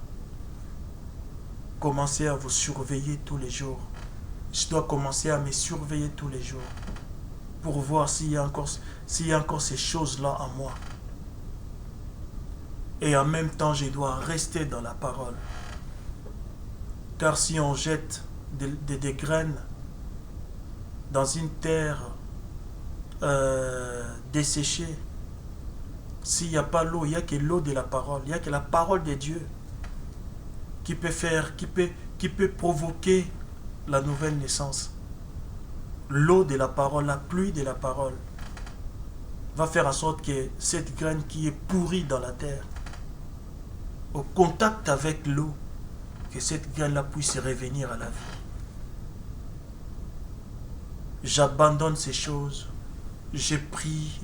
Commencez à vous surveiller tous les jours. Je dois commencer à me surveiller tous les jours pour voir s'il y a encore ces choses-là en moi. Et en même temps, je dois rester dans la parole. Car si on jette des graines dans une terre desséchée, s'il n'y a pas l'eau, il n'y a que l'eau de la parole, il n'y a que la parole de Dieu qui peut provoquer la nouvelle naissance. L'eau de la parole, la pluie de la parole va faire en sorte que cette graine qui est pourrie dans la terre, au contact avec l'eau, que cette graine-là puisse revenir à la vie. J'abandonne ces choses. Je prie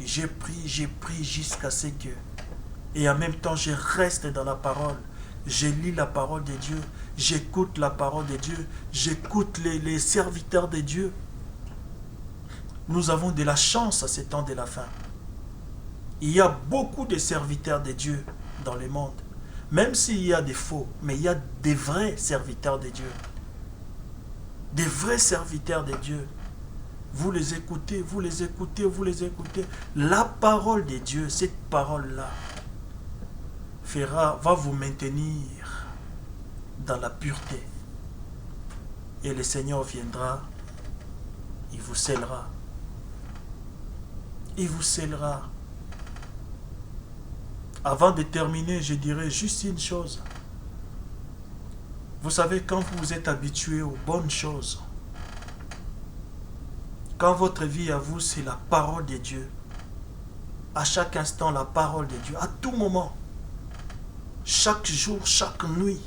jusqu'à ce que... Et en même temps, je reste dans la parole. Je lis la parole de Dieu. J'écoute la parole de Dieu. J'écoute les serviteurs de Dieu. Nous avons de la chance à ce temps de la fin. Il y a beaucoup de serviteurs de Dieu dans le monde. Même s'il y a des faux, mais il y a des vrais serviteurs de Dieu. Des vrais serviteurs de Dieu. Vous les écoutez, vous les écoutez, vous les écoutez. La parole de Dieu, cette parole-là, va vous maintenir dans la pureté. et le Seigneur viendra, il vous scellera. Il vous scellera. Avant de terminer, je dirais juste une chose. Vous savez, quand vous êtes habitué aux bonnes choses, quand votre vie à vous, c'est la parole de Dieu, à chaque instant, la parole de Dieu, à tout moment, chaque jour, chaque nuit,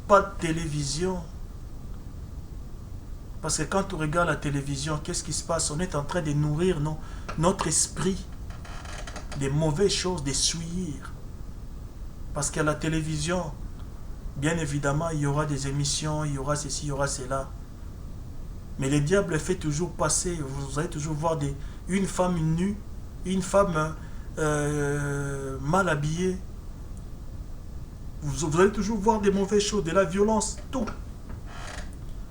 pas de télévision. Parce que quand on regarde la télévision, qu'est-ce qui se passe? On est en train de nourrir notre esprit des mauvaises choses, des souillures. Parce qu'à la télévision, bien évidemment, il y aura des émissions, il y aura ceci, il y aura cela. Mais le diable fait toujours passer, vous allez toujours voir une femme nue, une femme mal habillée. Vous allez toujours voir des mauvaises choses, de la violence, tout.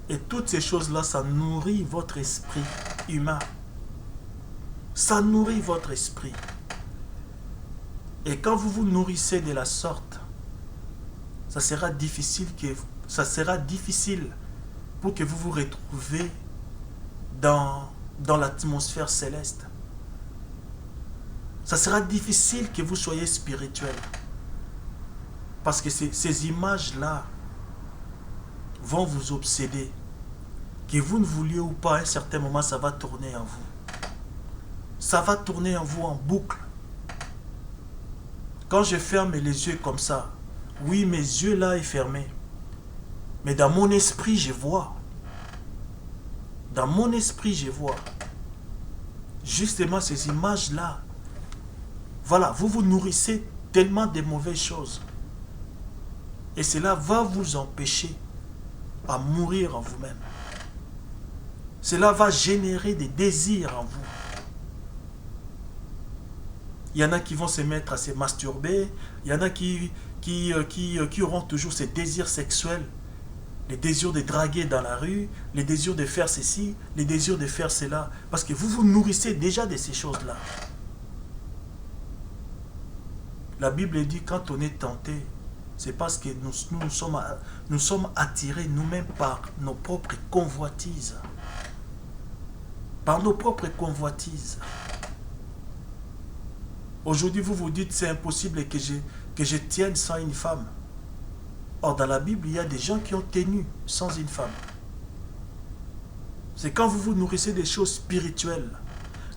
Et toutes ces choses-là, ça nourrit votre esprit humain. Ça nourrit votre esprit. Et quand vous vous nourrissez de la sorte, ça sera difficile pour que vous vous retrouviez dans l'atmosphère céleste. Ça sera difficile que vous soyez spirituel. Parce que ces images-là vont vous obséder. Que vous ne vouliez ou pas, à un certain moment, ça va tourner en vous. Ça va tourner en vous en boucle. Quand je ferme les yeux comme ça, oui, mes yeux là sont fermés. Mais dans mon esprit, je vois. Dans mon esprit, je vois. Justement, ces images-là. Voilà, vous vous nourrissez tellement de mauvaises choses. Et cela va vous empêcher à mourir en vous-même. Cela va générer des désirs en vous. Il y en a qui vont se mettre à se masturber. Il y en a qui auront toujours ces désirs sexuels. Les désirs de draguer dans la rue, les désirs de faire ceci, les désirs de faire cela. Parce que vous vous nourrissez déjà de ces choses-là. La Bible dit quand on est tenté, c'est parce que nous sommes attirés nous-mêmes par nos propres convoitises. Par nos propres convoitises. Aujourd'hui, vous vous dites c'est impossible que je tienne sans une femme. Or, dans la Bible, il y a des gens qui ont tenu sans une femme. C'est quand vous vous nourrissez des choses spirituelles,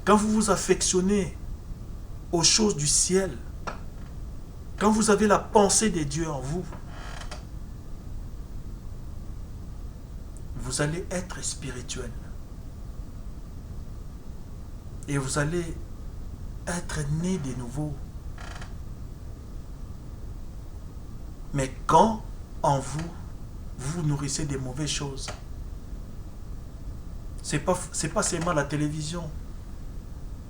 quand vous vous affectionnez aux choses du ciel, quand vous avez la pensée de Dieu en vous, vous allez être spirituel. Et vous allez être né de nouveau. Mais quand en vous, vous nourrissez des mauvaises choses, c'est pas seulement la télévision,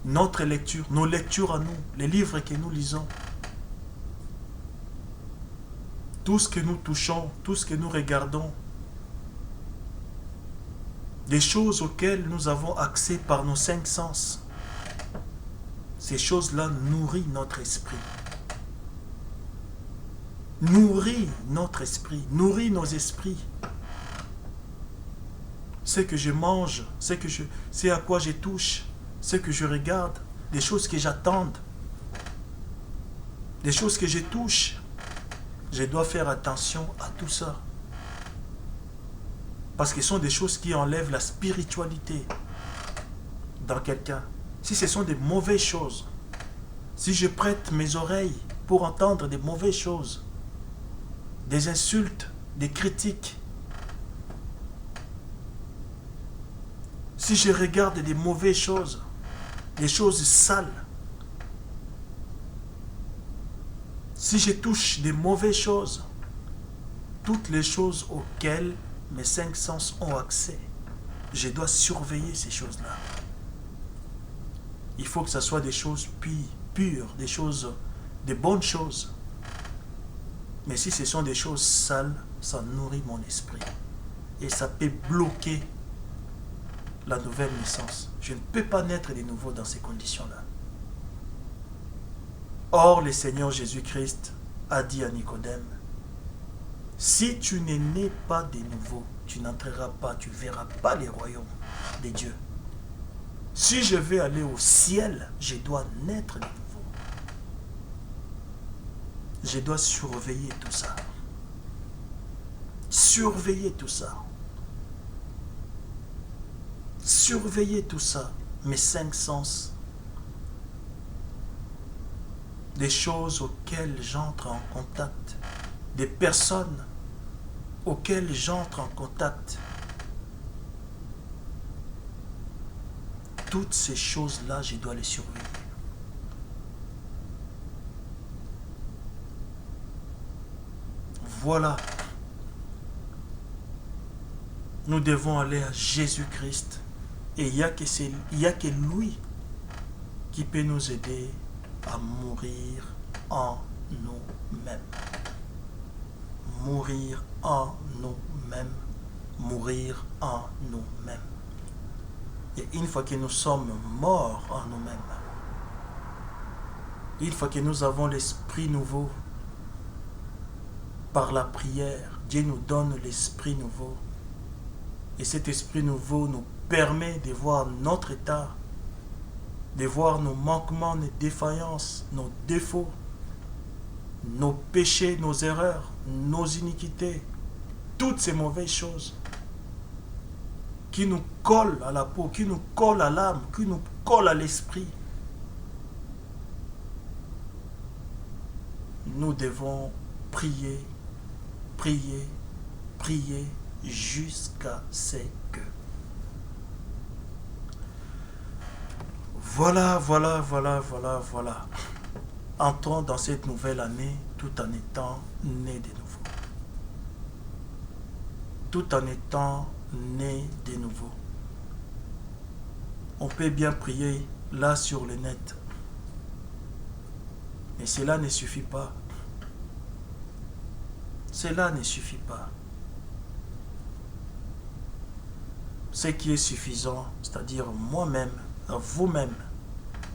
notre lecture, nos lectures à nous, les livres que nous lisons, tout ce que nous touchons, tout ce que nous regardons, des choses auxquelles nous avons accès par nos 5 sens. Ces choses-là nourrissent notre esprit. Nourrit notre esprit, nourrit nos esprits. Ce que je mange, c'est à quoi je touche, ce que je regarde, des choses que j'attends, des choses que je touche. Je dois faire attention à tout ça. Parce que ce sont des choses qui enlèvent la spiritualité dans quelqu'un. Si ce sont des mauvaises choses, si je prête mes oreilles pour entendre des mauvaises choses, des insultes, des critiques, si je regarde des mauvaises choses, des choses sales, si je touche des mauvaises choses, toutes les choses auxquelles mes 5 sens ont accès, je dois surveiller ces choses-là. Il faut que ce soit des choses pures, des bonnes choses. Mais si ce sont des choses sales, ça nourrit mon esprit. Et ça peut bloquer la nouvelle naissance. Je ne peux pas naître de nouveau dans ces conditions-là. Or, le Seigneur Jésus-Christ a dit à Nicodème, Si tu n'es né pas de nouveau, tu n'entreras pas, tu ne verras pas les royaumes de Dieu. Si je vais aller au ciel, je dois naître de nouveau. Je dois surveiller tout ça. Surveiller tout ça. Surveiller tout ça. Mes 5 sens. Des choses auxquelles j'entre en contact. Des personnes auxquelles j'entre en contact. Toutes ces choses-là, je dois les surveiller. Voilà. Nous devons aller à Jésus-Christ. Et il n'y a que lui qui peut nous aider à mourir en nous-mêmes. Mourir en nous-mêmes. Mourir en nous-mêmes. Et une fois que nous sommes morts en nous-mêmes, une fois que nous avons l'esprit nouveau, par la prière, Dieu nous donne l'esprit nouveau. Et cet esprit nouveau nous permet de voir notre état, de voir nos manquements, nos défaillances, nos défauts, nos péchés, nos erreurs, nos iniquités, toutes ces mauvaises choses qui nous collent à la peau, qui nous collent à l'âme, qui nous collent à l'esprit. Nous devons prier, prier, prier jusqu'à ce que. Voilà. Entrons dans cette nouvelle année tout en étant nés de nouveau. Tout en étant nés de nouveau. On peut bien prier là sur le net. Mais cela ne suffit pas. Cela ne suffit pas. Ce qui est suffisant, c'est-à-dire moi-même, vous-même,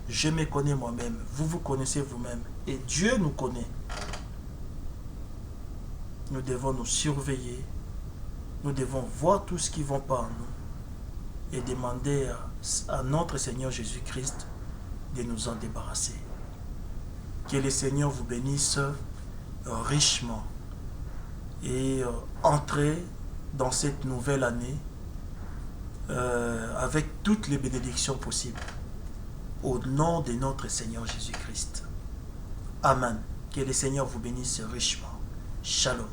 je me connais moi-même, vous vous connaissez vous-même, et Dieu nous connaît. Nous devons nous surveiller, nous devons voir tout ce qui ne va pas en nous, et demander à notre Seigneur Jésus-Christ de nous en débarrasser. Que le Seigneur vous bénisse richement et entrez dans cette nouvelle année avec toutes les bénédictions possibles. Au nom de notre Seigneur Jésus-Christ. Amen. Que le Seigneur vous bénisse richement. Shalom.